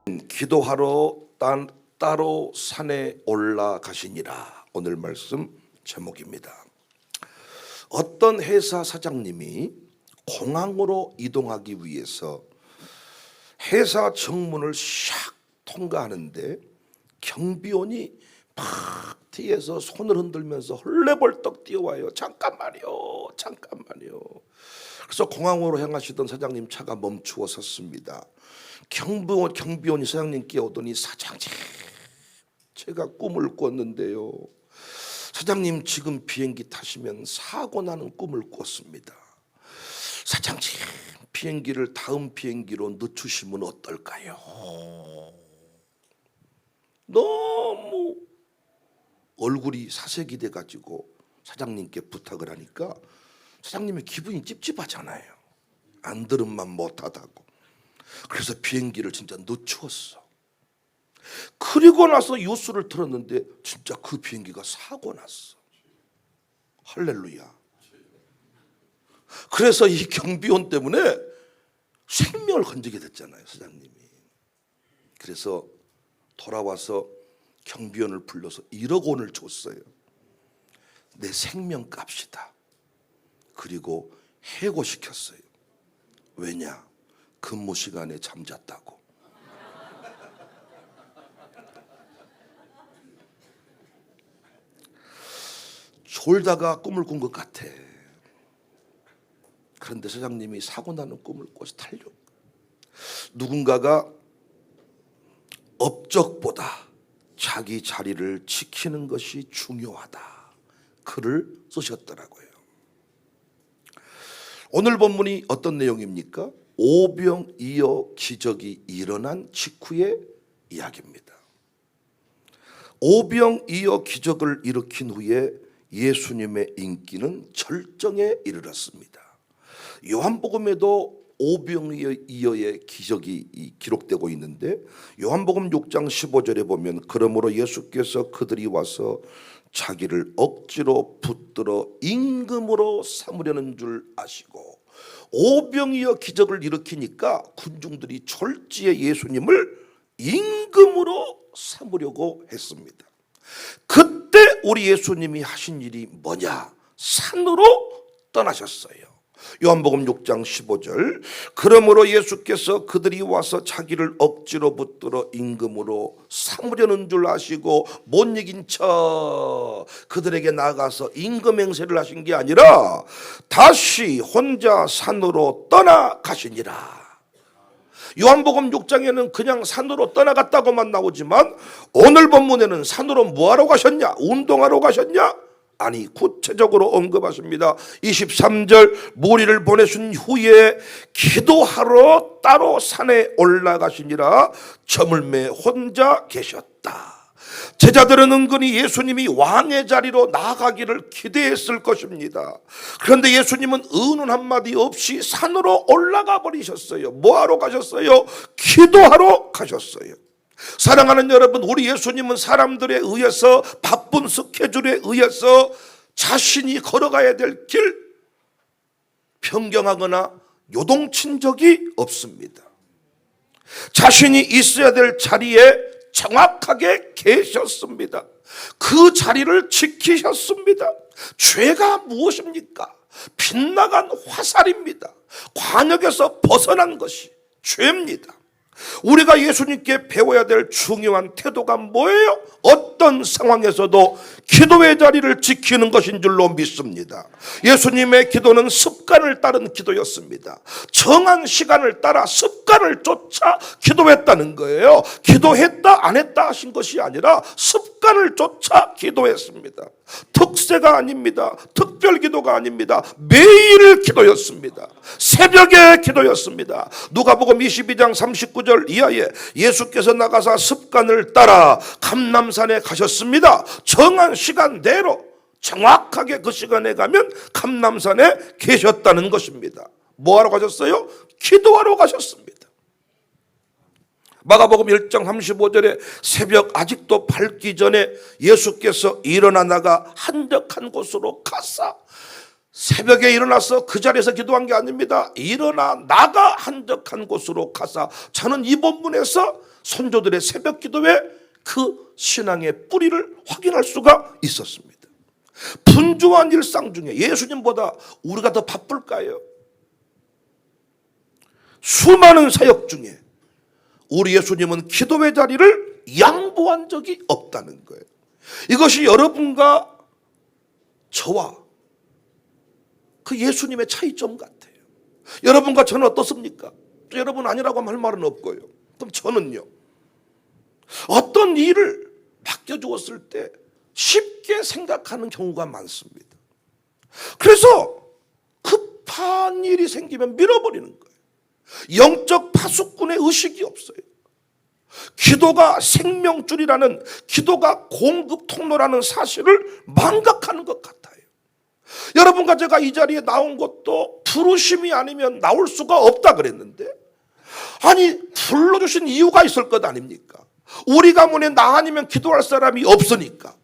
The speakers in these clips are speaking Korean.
기도하러 따로 산에 올라가시니라. 오늘 말씀 제목입니다. 어떤 회사 사장님이 공항으로 이동하기 위해서 회사 정문을 샥 통과하는데 경비원이 막 뒤에서 손을 흔들면서 헐레벌떡 뛰어와요. 잠깐만요. 그래서 공항으로 향하시던 사장님 차가 멈추어 섰습니다. 경비원이 사장님께 오더니 사장님, 제가 꿈을 꿨는데요. 사장님, 지금 비행기 타시면 사고 나는 꿈을 꿨습니다. 사장님, 비행기를 다음 비행기로 늦추시면 어떨까요? 너무 얼굴이 사색이 돼가지고 사장님께 부탁을 하니까 사장님의 기분이 찝찝하잖아요. 안 들은만 못하다고. 그래서 비행기를 진짜 늦추었어. 그리고 나서 뉴스를 틀었는데 진짜 그 비행기가 사고 났어. 할렐루야. 그래서 이 경비원 때문에 생명을 건지게 됐잖아요, 사장님이. 그래서 돌아와서 경비원을 불러서 1억 원을 줬어요. 내 생명값이다. 그리고 해고시켰어요. 왜냐? 근무 시간에 잠잤다고. 졸다가 꿈을 꾼 것 같아. 그런데 사장님이 사고 나는 꿈을 꿔서 달려. 누군가가 업적보다 자기 자리를 지키는 것이 중요하다. 글을 쓰셨더라고요. 오늘 본문이 어떤 내용입니까? 오병이어 기적이 일어난 직후의 이야기입니다. 오병이어 기적을 일으킨 후에 예수님의 인기는 절정에 이르렀습니다. 요한복음에도 오병이어의 기적이 기록되고 있는데 요한복음 6장 15절에 보면 그러므로 예수께서 그들이 와서 자기를 억지로 붙들어 임금으로 삼으려는 줄 아시고, 오병이어 기적을 일으키니까 군중들이 졸지에 예수님을 임금으로 삼으려고 했습니다. 그때 우리 예수님이 하신 일이 뭐냐? 산으로 떠나셨어요. 요한복음 6장 15절 그러므로 예수께서 그들이 와서 자기를 억지로 붙들어 임금으로 삼으려는 줄 아시고 못 이긴 척 그들에게 나가서 임금 행세를 하신 게 아니라 다시 혼자 산으로 떠나가시니라. 요한복음 6장에는 그냥 산으로 떠나갔다고만 나오지만 오늘 본문에는 산으로 뭐하러 가셨냐? 운동하러 가셨냐? 아니, 구체적으로 언급하십니다. 23절 무리를 보내신 후에 기도하러 따로 산에 올라가시니라. 저물매 혼자 계셨다. 제자들은 은근히 예수님이 왕의 자리로 나아가기를 기대했을 것입니다. 그런데 예수님은 의논 한마디 없이 산으로 올라가 버리셨어요. 뭐하러 가셨어요? 기도하러 가셨어요. 사랑하는 여러분, 우리 예수님은 사람들에 의해서 바쁜 스케줄에 의해서 자신이 걸어가야 될 길 변경하거나 요동친 적이 없습니다. 자신이 있어야 될 자리에 정확하게 계셨습니다. 그 자리를 지키셨습니다. 죄가 무엇입니까? 빗나간 화살입니다. 관역에서 벗어난 것이 죄입니다. 우리가 예수님께 배워야 될 중요한 태도가 뭐예요? 어떤 상황에서도 기도의 자리를 지키는 것인 줄로 믿습니다. 예수님의 기도는 습관을 따른 기도였습니다. 정한 시간을 따라 습관을 쫓아 기도했다는 거예요. 기도했다 안 했다 하신 것이 아니라 습관을 쫓아 기도했습니다. 특세가 아닙니다. 특별 기도가 아닙니다. 매일 기도였습니다. 새벽에 기도였습니다. 누가복음 22장 39절 이하에 예수께서 나가사 습관을 따라 감람산에 가셨습니다. 정한 시간대로 정확하게 그 시간에 가면 감람산에 계셨다는 것입니다. 뭐하러 가셨어요? 기도하러 가셨습니다. 마가복음 1장 35절에 새벽 아직도 밝기 전에 예수께서 일어나 나가 한적한 곳으로 가사, 새벽에 일어나서 그 자리에서 기도한 게 아닙니다. 일어나 나가 한적한 곳으로 가사. 저는 이 본문에서 선조들의 새벽 기도에 그 신앙의 뿌리를 확인할 수가 있었습니다. 분주한 일상 중에 예수님보다 우리가 더 바쁠까요? 수많은 사역 중에 우리 예수님은 기도의 자리를 양보한 적이 없다는 거예요. 이것이 여러분과 저와 그 예수님의 차이점 같아요. 여러분과 저는 어떻습니까? 또 여러분 아니라고 할 말은 없고요. 그럼 저는요, 어떤 일을 맡겨주었을 때 쉽게 생각하는 경우가 많습니다. 그래서 급한 일이 생기면 밀어버리는 거예요. 영적 파수꾼의 의식이 없어요. 기도가 생명줄이라는, 기도가 공급 통로라는 사실을 망각하는 것 같아요. 여러분과 제가 이 자리에 나온 것도 부르심이 아니면 나올 수가 없다 그랬는데, 아니 불러주신 이유가 있을 것 아닙니까? 우리 가문에 나 아니면 기도할 사람이 없으니까.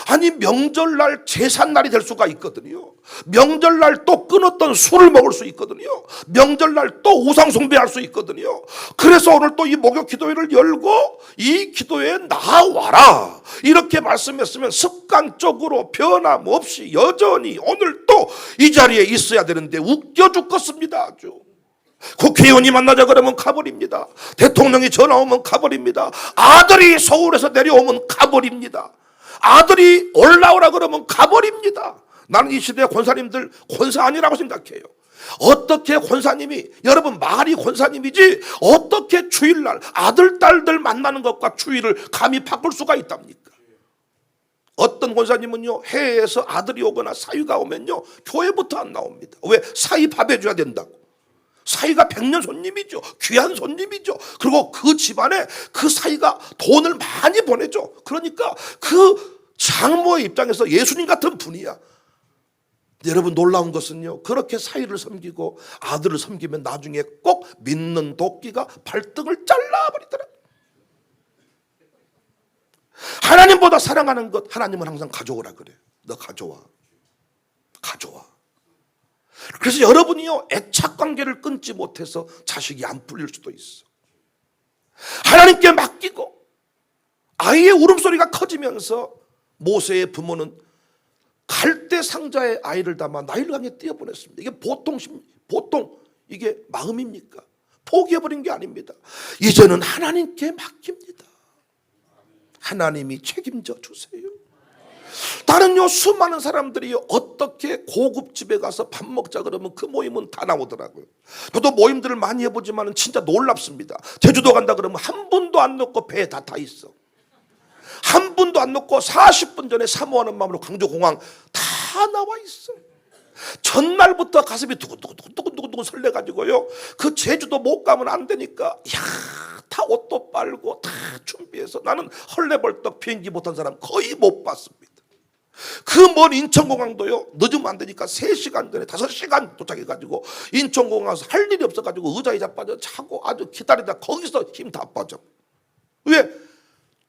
아니 명절날 제삿날이 될 수가 있거든요. 명절날 또 끊었던 술을 먹을 수 있거든요. 명절날 또 우상 숭배할 수 있거든요. 그래서 오늘 또 이 목요 기도회를 열고 이 기도회에 나와라 이렇게 말씀했으면 습관적으로 변함없이 여전히 오늘 또 이 자리에 있어야 되는데 웃겨 죽겠습니다. 아주 국회의원이 만나자 그러면 가버립니다. 대통령이 전화 오면 가버립니다. 아들이 서울에서 내려오면 가버립니다. 아들이 올라오라 그러면 가버립니다. 나는 이 시대의 권사님들 권사 아니라고 생각해요. 어떻게 권사님이, 여러분 말이 권사님이지 어떻게 주일날 아들 딸들 만나는 것과 주일을 감히 바꿀 수가 있답니까? 어떤 권사님은요, 해외에서 아들이 오거나 사위가 오면요 교회부터 안 나옵니다. 왜? 사위 밥 해줘야 된다고. 사위가 백년 손님이죠. 귀한 손님이죠. 그리고 그 집안에 그 사위가 돈을 많이 보내죠. 그러니까 그 장모의 입장에서 예수님 같은 분이야. 여러분 놀라운 것은요, 그렇게 사위를 섬기고 아들을 섬기면 나중에 꼭 믿는 도끼가 발등을 잘라버리더라. 하나님보다 사랑하는 것, 하나님은 항상 가져오라 그래요. 너 가져와. 그래서 여러분이요 애착관계를 끊지 못해서 자식이 안 풀릴 수도 있어. 하나님께 맡기고 아이의 울음소리가 커지면서 모세의 부모는 갈대 상자에 아이를 담아 나일을 향해 띄어보냈습니다. 이게 보통 이게 마음입니까? 포기해버린 게 아닙니다. 이제는 하나님께 맡깁니다. 하나님이 책임져 주세요. 다른요 수많은 사람들이 어떻게 고급집에 가서 밥 먹자 그러면 그 모임은 다 나오더라고요. 저도 모임들을 많이 해보지만 진짜 놀랍습니다. 제주도 간다 그러면 한 분도 안 넣고 배에 다 타 있어. 한 분도 안 넣고 40분 전에 사모하는 마음으로 광주공항 다 나와 있어. 전날부터 가슴이 두근두근 설레가지고요, 그 제주도 못 가면 안 되니까 다 옷도 빨고 다 준비해서, 나는 헐레벌떡 비행기 못한 사람 거의 못 봤습니다. 그 먼 인천공항도요 늦으면 안 되니까 3시간 전에 5시간 도착해가지고 인천공항 가서 할 일이 없어가지고 의자에 자빠져 자고 아주 기다리다 거기서 힘 다 빠져. 왜?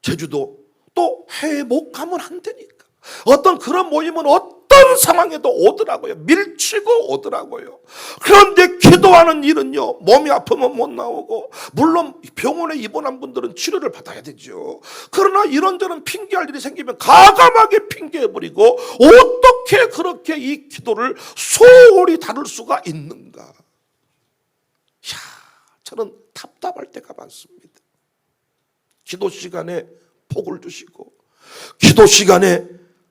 제주도 또 해외 못 가면 안 되니까. 어떤 그런 모임은 어떤 상황에도 오더라고요. 밀치고 오더라고요. 그런데 기도하는 일은요 몸이 아프면 못 나오고, 물론 병원에 입원한 분들은 치료를 받아야 되죠. 그러나 이런저런 핑계할 일이 생기면 가감하게 핑계해버리고 어떻게 그렇게 이 기도를 소홀히 다룰 수가 있는가. 저는 답답할 때가 많습니다. 기도 시간에 복을 주시고, 기도 시간에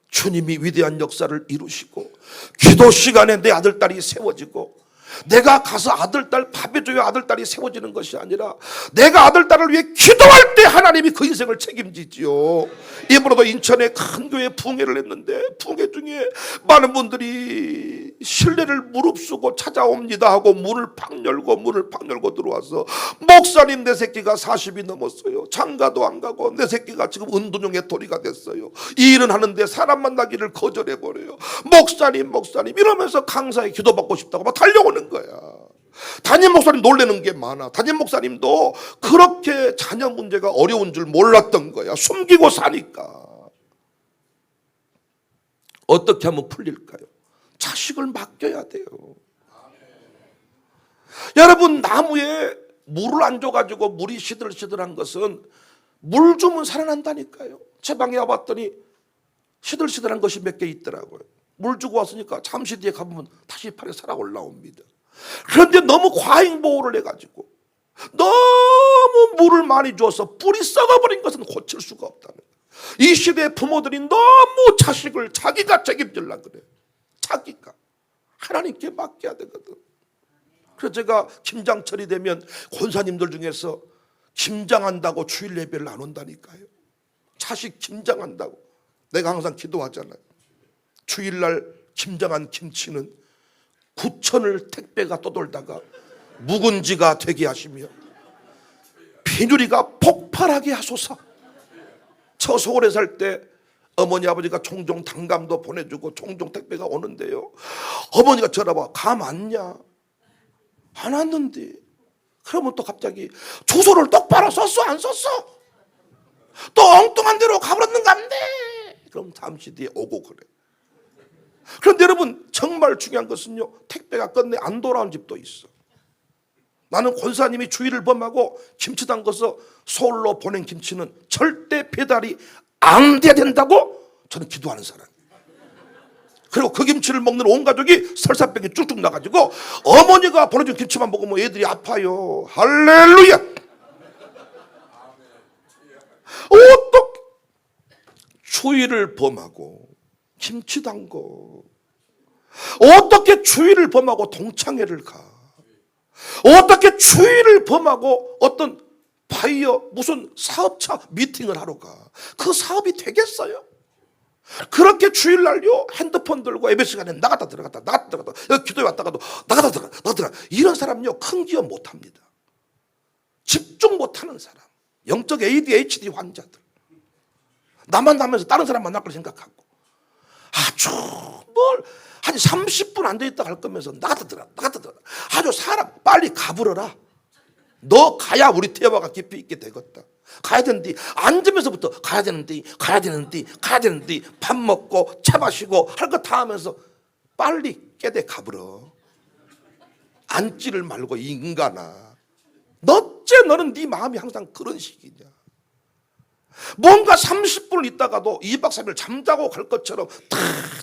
주님이 위대한 역사를 이루시고, 기도 시간에 내 아들딸이 세워지고, 내가 가서 아들딸 밥 해줘야 아들딸이 세워지는 것이 아니라 내가 아들딸을 위해 기도할 때 하나님이 그 인생을 책임지지요. 이번에도 인천에 큰 교회 부흥회를 했는데, 부흥회 중에 많은 분들이 신뢰를 무릅쓰고 찾아옵니다 하고 문을 팍 열고 들어와서, 목사님 내 새끼가 40이 넘었어요. 장가도 안 가고 내 새끼가 지금 은둔형의 도리가 됐어요. 이 일은 하는데 사람 만나기를 거절해버려요. 목사님 이러면서 강사에 기도받고 싶다고 막 달려오는 거야. 담임 목사님 놀라는 게 많아. 담임 목사님도 그렇게 자녀 문제가 어려운 줄 몰랐던 거야. 숨기고 사니까. 어떻게 하면 풀릴까요? 자식을 맡겨야 돼요. 여러분, 나무에 물을 안 줘가지고 물이 시들시들한 것은 물 주면 살아난다니까요. 제 방에 와봤더니 시들시들한 것이 몇 개 있더라고요. 물 주고 왔으니까 잠시 뒤에 가보면 다시 팔에 살아 올라옵니다. 그런데 너무 과잉보호를 해가지고 너무 물을 많이 줘서 뿌리 썩어버린 것은 고칠 수가 없다는 거예요. 이 시대의 부모들이 너무 자식을 자기가 책임지려고 그래요. 자기가 하나님께 맡겨야 되거든. 그래서 제가 김장철이 되면 권사님들 중에서 김장한다고 주일 예배를 안 온다니까요. 자식 김장한다고. 내가 항상 기도하잖아요. 주일날 김장한 김치는 9천을 택배가 떠돌다가 묵은지가 되게 하시며 비누리가 폭발하게 하소서. 저 서울에 살 때 어머니 아버지가 종종 단감도 보내주고 종종 택배가 오는데요, 어머니가 전화와 감 왔냐? 안 왔는데. 그러면 또 갑자기 주소를 똑바로 썼어 안 썼어? 또 엉뚱한 데로 가버렸는가 안돼. 그럼 잠시 뒤에 오고 그래. 그런데 여러분 정말 중요한 것은요, 택배가 끝내 안 돌아온 집도 있어. 나는 권사님이 주일을 범하고 김치 담궈서 서울로 보낸 김치는 절대 배달이 안 돼야 된다고 저는 기도하는 사람이에요. 그리고 그 김치를 먹는 온 가족이 설사병이 쭉쭉 나가지고 어머니가 보내준 김치만 먹으면 애들이 아파요. 할렐루야. 어떻게 주일을 범하고 김치 담궈, 어떻게 주일을 범하고 동창회를 가, 어떻게 주일을 범하고 어떤 바이어 무슨 사업차 미팅을 하러 가. 그 사업이 되겠어요? 그렇게 주일날요 핸드폰 들고 예배 시간에 나갔다 들어갔다 나갔다 들어갔다, 여기 기도에 왔다가도 나갔다 들어갔다 이런 사람요 큰 기업 못합니다. 집중 못하는 사람, 영적 ADHD 환자들, 나만 나면서 다른 사람 만날 걸 생각하고 아주 뭘 한 30분 앉아있다 갈 거면서 나갔다 들어갔다 아주 사람 빨리 가버려라. 너 가야 우리 대화가 깊이 있게 되겠다. 가야 되는데 앉으면서부터 가야 되는데 밥 먹고 차 마시고 할 거 다 하면서 빨리 깨대 가버려. 앉지를 말고 이 인간아, 어째 너는 네 마음이 항상 그런 식이냐. 뭔가 30분을 있다가도 2박 3일 잠자고 갈 것처럼 다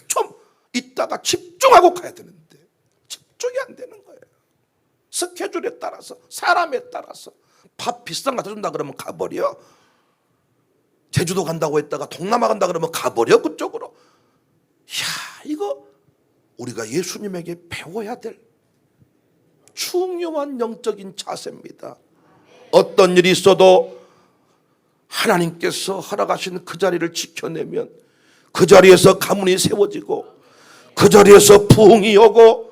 좀 있다가 집중하고 가야 되는데 집중이 안 되는 거예요. 스케줄에 따라서 사람에 따라서 밥 비싼 거 갖다 준다 그러면 가버려. 제주도 간다고 했다가 동남아 간다 그러면 가버려 그쪽으로. 야, 이거 우리가 예수님에게 배워야 될 중요한 영적인 자세입니다. 어떤 일이 있어도 하나님께서 허락하신 그 자리를 지켜내면 그 자리에서 가문이 세워지고 그 자리에서 부흥이 오고,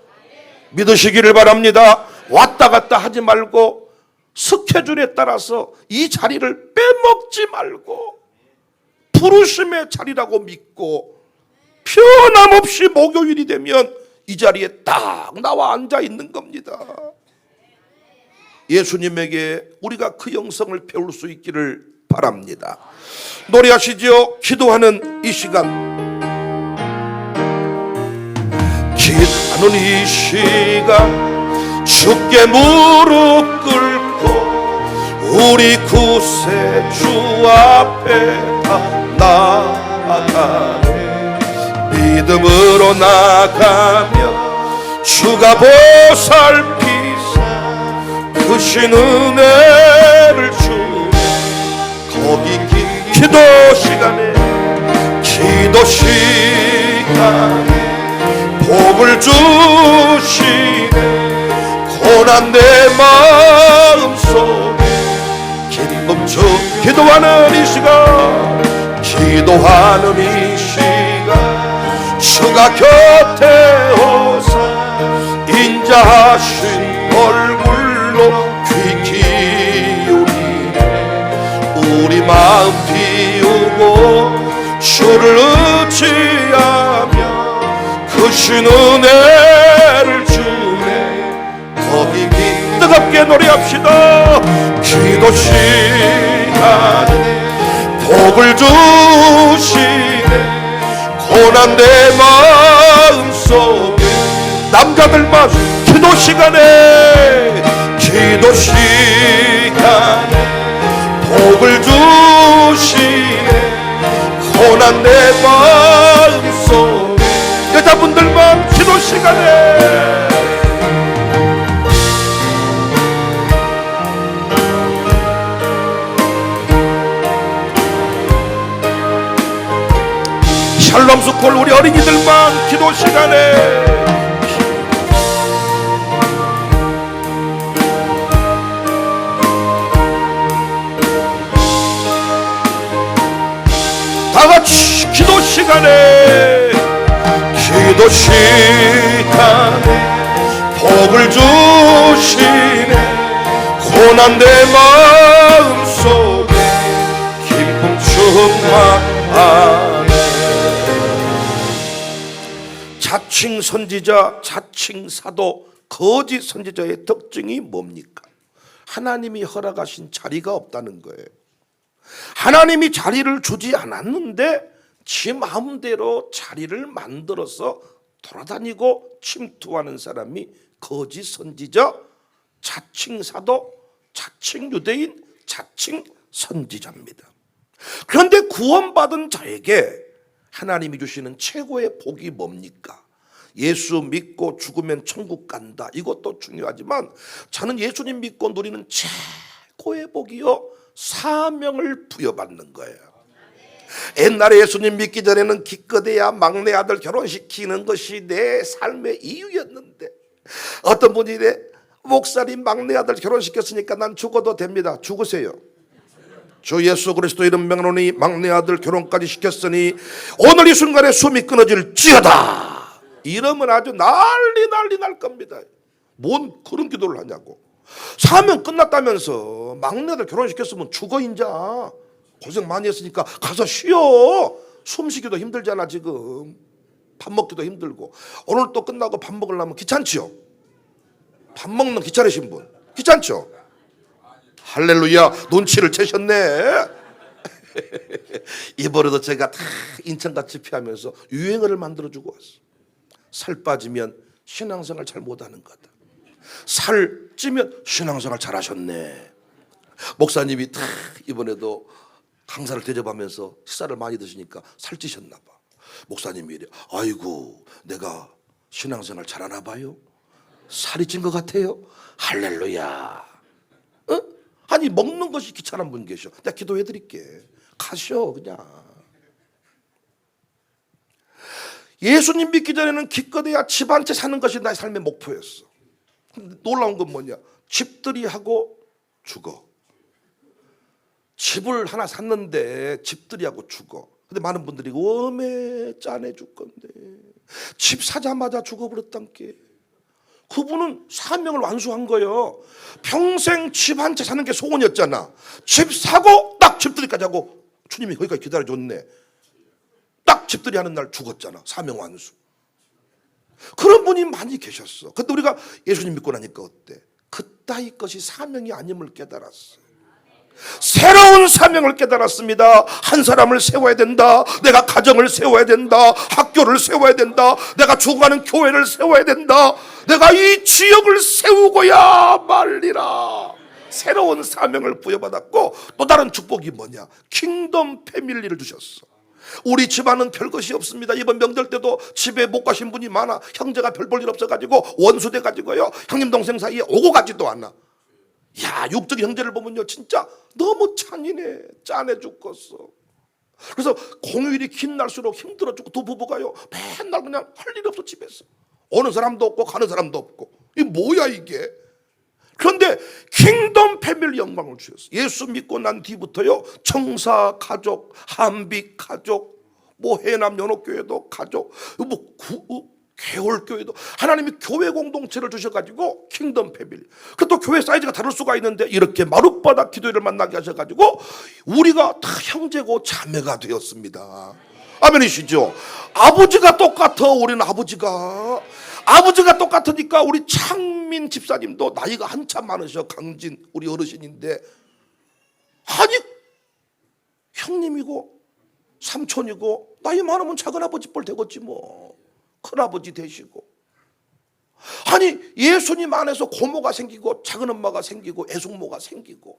믿으시기를 바랍니다. 왔다 갔다 하지 말고 스케줄에 따라서 이 자리를 빼먹지 말고 부르심의 자리라고 믿고 변함없이 목요일이 되면 이 자리에 딱 나와 앉아 있는 겁니다. 예수님에게 우리가 그 영성을 배울 수 있기를 바랍니다. 노래하시죠. 기도하는 이 시간, 기도하는 이 시간 주께 무릎 꿇고 우리 구세주 앞에 나아가네. 믿음으로 나가며 주가 보살피사 크신 은혜를 주네. 거기 기도 시간에 복을 주시네. 고난 내 마음속에 기쁨주 기도하는 이 시간, 기도하는 이 시간 주가 곁에 오사 인자하신 얼굴로 귀 기울이네. 우리 마음 비우고 주를 의지하며 크신 은혜를 주네. 거기 뜨겁게 노래합시다. 기도 시간에 복을 주시네. 고난 내 마음속에 남자들만 기도 시간에 기도 시간에 복을 주시네 고난 내 마음속에 여자분들만 기도 시간에 샬롬 스쿨 우리 어린이들만 기도 시간에 다 같이 기도 시간에 기도 시간에 복을 주시네 고난 내 마음속에 기쁨 충만하네. 자칭 선지자, 자칭 사도, 거짓 선지자의 특징이 뭡니까? 하나님이 허락하신 자리가 없다는 거예요. 하나님이 자리를 주지 않았는데 지 마음대로 자리를 만들어서 돌아다니고 침투하는 사람이 거짓 선지자, 자칭 사도, 자칭 유대인, 자칭 선지자입니다. 그런데 구원받은 자에게 하나님이 주시는 최고의 복이 뭡니까? 예수 믿고 죽으면 천국 간다. 이것도 중요하지만 저는 예수님 믿고 누리는 최고의 복이요, 사명을 부여받는 거예요. 옛날에 예수님 믿기 전에는 기껏해야 막내 아들 결혼시키는 것이 내 삶의 이유였는데 어떤 분이 이래, 목사님 막내 아들 결혼시켰으니까 난 죽어도 됩니다. 죽으세요. 주 예수 그리스도 이름 명하노니 막내 아들 결혼까지 시켰으니 오늘 이 순간에 숨이 끊어질지어다. 이러면 아주 난리 날 겁니다. 뭔 그런 기도를 하냐고. 사명 끝났다면서 막내 아들 결혼시켰으면 죽어. 인자 고생 많이 했으니까 가서 쉬어. 숨쉬기도 힘들잖아. 지금 밥 먹기도 힘들고. 오늘 또 끝나고 밥 먹으려면 귀찮지요. 밥 먹는 귀찮으신 분 귀찮죠. 할렐루야, 눈치를 채셨네. 이번에도 제가 다 인천같이 피하면서 유행어를 만들어주고 왔어. 살 빠지면 신앙생활 잘 못하는 거다. 살 찌면 신앙생활 잘하셨네. 목사님이 다 이번에도 강사를 대접하면서 식사를 많이 드시니까 살찌셨나 봐. 목사님이 이래, 아이고 내가 신앙생활 잘하나 봐요. 살이 찐 것 같아요. 할렐루야. 어? 아니 먹는 것이 귀찮은 분 계셔. 내가 기도해 드릴게. 가셔 그냥. 예수님 믿기 전에는 기껏해야 집 한 채 사는 것이 나의 삶의 목표였어. 놀라운 건 뭐냐? 집들이 하고 죽어. 집을 하나 샀는데 집들이 하고 죽어. 근데 많은 분들이 웜에 짠해 죽 건데 집 사자마자 죽어버렸단께. 그분은 사명을 완수한 거예요. 평생 집 한 채 사는 게 소원이었잖아. 집 사고 딱 집들이까지 하고 주님이 거기까지 기다려줬네. 딱 집들이 하는 날 죽었잖아. 사명 완수. 그런 분이 많이 계셨어. 근데 우리가 예수님 믿고 나니까 어때? 그따위 것이 사명이 아님을 깨달았어. 새로운 사명을 깨달았습니다. 한 사람을 세워야 된다. 내가 가정을 세워야 된다. 학교를 세워야 된다. 내가 죽어가는 교회를 세워야 된다. 내가 이 지역을 세우고야 말리라. 새로운 사명을 부여받았고 또 다른 축복이 뭐냐? 킹덤 패밀리를 주셨어. 우리 집안은 별것이 없습니다. 이번 명절 때도 집에 못 가신 분이 많아. 형제가 별 볼 일 없어가지고 원수돼 가지고요 형님 동생 사이에 오고 가지도 않아. 야, 육적 형제를 보면요 진짜 너무 찬이네. 짠해 죽겠어. 그래서 공휴일이 긴 날수록 힘들어 죽고 두 부부가요 맨날 그냥 할 일이 없어. 집에서 오는 사람도 없고 가는 사람도 없고. 이게 뭐야 이게. 그런데 킹덤 패밀리 영광을 주셨어. 예수 믿고 난 뒤부터요 청사 가족, 한빛 가족, 뭐 해남 연옥교회도 가족, 개월교회도 하나님이 교회 공동체를 주셔가지고 킹덤 패밀리. 또 교회 사이즈가 다를 수가 있는데 이렇게 마룻바닥 기도회를 만나게 하셔가지고 우리가 다 형제고 자매가 되었습니다. 아멘이시죠? 아버지가 똑같아. 우리는 아버지가 똑같으니까 우리 창민 집사님도 나이가 한참 많으셔. 강진 우리 어르신인데 아니 형님이고 삼촌이고 나이 많으면 작은아버지 뻘 되겠지 뭐. 큰아버지 되시고 아니 예수님 안에서 고모가 생기고 작은 엄마가 생기고 애숙모가 생기고,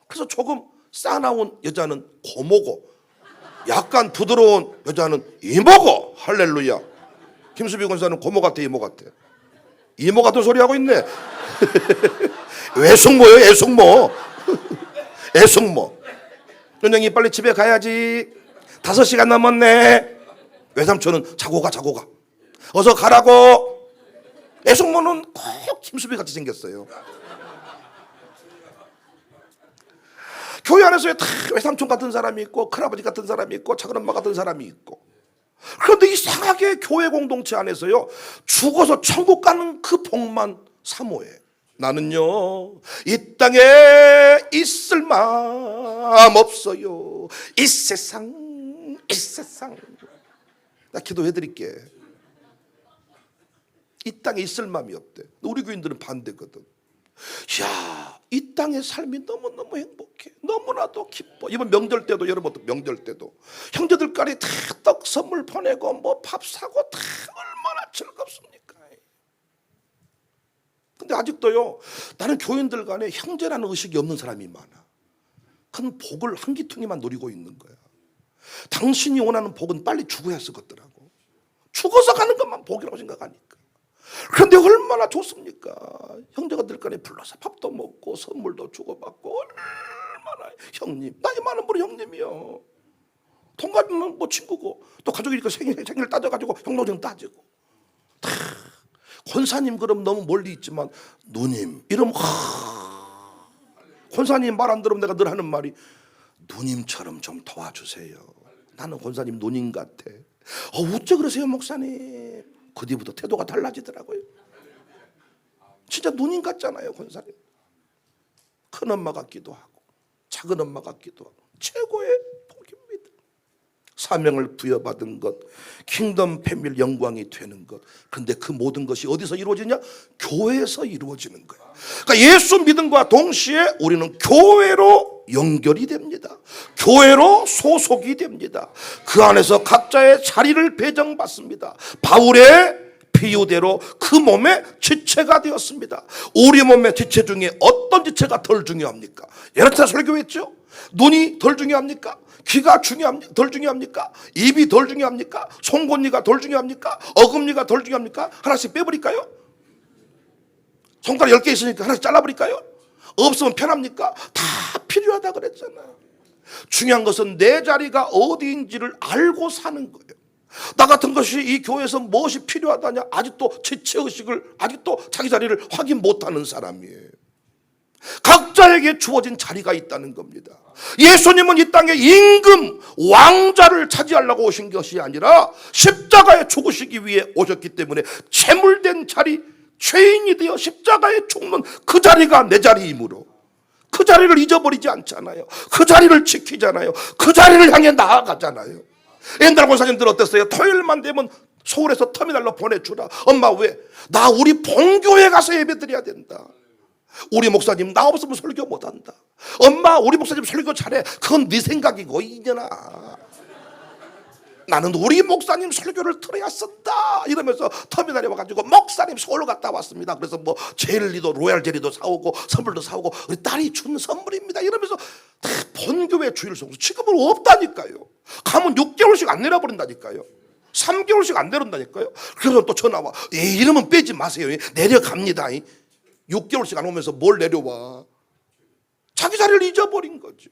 그래서 조금 싸나운 여자는 고모고 약간 부드러운 여자는 이모고. 할렐루야. 김수비 권사는 고모 같아 이모 같아? 이모 같은 소리 하고 있네. 애숙모요 애숙모. 애숙모. 은영이 빨리 집에 가야지. 5시간 남았네. 외삼촌은 자고 가 자고 가. 어서 가라고. 애숙모는 꼭 김수비 같이 생겼어요. 교회 안에서 다 외삼촌 같은 사람이 있고 큰아버지 같은 사람이 있고 작은엄마 같은 사람이 있고, 그런데 이상하게 교회 공동체 안에서요 죽어서 천국 가는 그 복만 사모해. 나는요 이 땅에 있을 마음 없어요. 이 세상 나 기도해 드릴게. 이 땅에 있을 마음이 없대. 우리 교인들은 반대거든. 야, 이 땅의 삶이 너무너무 행복해. 너무나도 기뻐. 이번 명절 때도, 여러분 명절 때도 형제들 간에 다 떡 선물 보내고 뭐 밥 사고 다 얼마나 즐겁습니까? 근데 아직도요 나는 교인들 간에 형제라는 의식이 없는 사람이 많아. 큰 복을 한 기퉁이만 노리고 있는 거야. 당신이 원하는 복은 빨리 죽어야 쓰겠더라고. 죽어서 가는 것만 복이라고 생각하니까. 그런데 얼마나 좋습니까? 형제가들 간에 불러서 밥도 먹고 선물도 주고받고, 얼마나 형님, 나이 많은 분은 형님이요. 동갑이면 뭐 친구고, 또 가족이니까 생일 따져가지고 형노정 따지고. 다 권사님 그럼 너무 멀리 있지만 누님 이러면 권사님 말 안 들으면 내가 늘 하는 말이 누님처럼 좀 도와주세요. 나는 권사님 누님 같아. 어째 그러세요 목사님? 그 뒤부터 태도가 달라지더라고요. 진짜 누님 같잖아요 권사님. 큰엄마 같기도 하고 작은 엄마 같기도 하고 최고의 복입니다. 사명을 부여받은 것, 킹덤 패밀리 영광이 되는 것. 그런데 그 모든 것이 어디서 이루어지냐? 교회에서 이루어지는 거예요. 그러니까 예수 믿음과 동시에 우리는 교회로 연결이 됩니다. 교회로 소속이 됩니다. 그 안에서 각자의 자리를 배정받습니다. 바울의 비유대로 그 몸의 지체가 되었습니다. 우리 몸의 지체 중에 어떤 지체가 덜 중요합니까? 예를 설교했죠. 눈이 덜 중요합니까? 귀가 덜 중요합니까? 입이 덜 중요합니까? 송곳니가 덜 중요합니까? 어금니가 덜 중요합니까? 하나씩 빼버릴까요? 손가락 10개 있으니까 하나씩 잘라버릴까요? 없으면 편합니까? 다 필요하다 그랬잖아요. 중요한 것은 내 자리가 어디인지를 알고 사는 거예요. 나 같은 것이 이 교회에서 무엇이 필요하다냐? 아직도 지체의식을, 아직도 자기 자리를 확인 못하는 사람이에요. 각자에게 주어진 자리가 있다는 겁니다. 예수님은 이 땅에 임금 왕자를 차지하려고 오신 것이 아니라 십자가에 죽으시기 위해 오셨기 때문에 채물된 자리, 죄인이 되어 십자가에 죽는 그 자리가 내 자리이므로 그 자리를 잊어버리지 않잖아요. 그 자리를 지키잖아요. 그 자리를 향해 나아가잖아요. 옛날 권사님들 어땠어요? 토요일만 되면 서울에서 터미널로 보내주라. 엄마 왜? 나 우리 본교회 가서 예배드려야 된다. 우리 목사님 나 없으면 설교 못한다. 엄마 우리 목사님 설교 잘해. 그건 네 생각이고 이년아. 나는 우리 목사님 설교를 들어야 쓴다 이러면서 터미널에 와가지고 목사님 서울 갔다 왔습니다. 그래서 뭐 젤리도 로얄 젤리도 사오고 선물도 사오고 우리 딸이 준 선물입니다 이러면서 다 본교회 주일 성수. 지금은 없다니까요. 가면 6개월씩 안 내려버린다니까요. 3개월씩 안 내려온다니까요. 그래서 또 전화 와. 이러면 빼지 마세요. 내려갑니다. 6개월씩 안 오면서 뭘 내려와. 자기 자리를 잊어버린 거죠.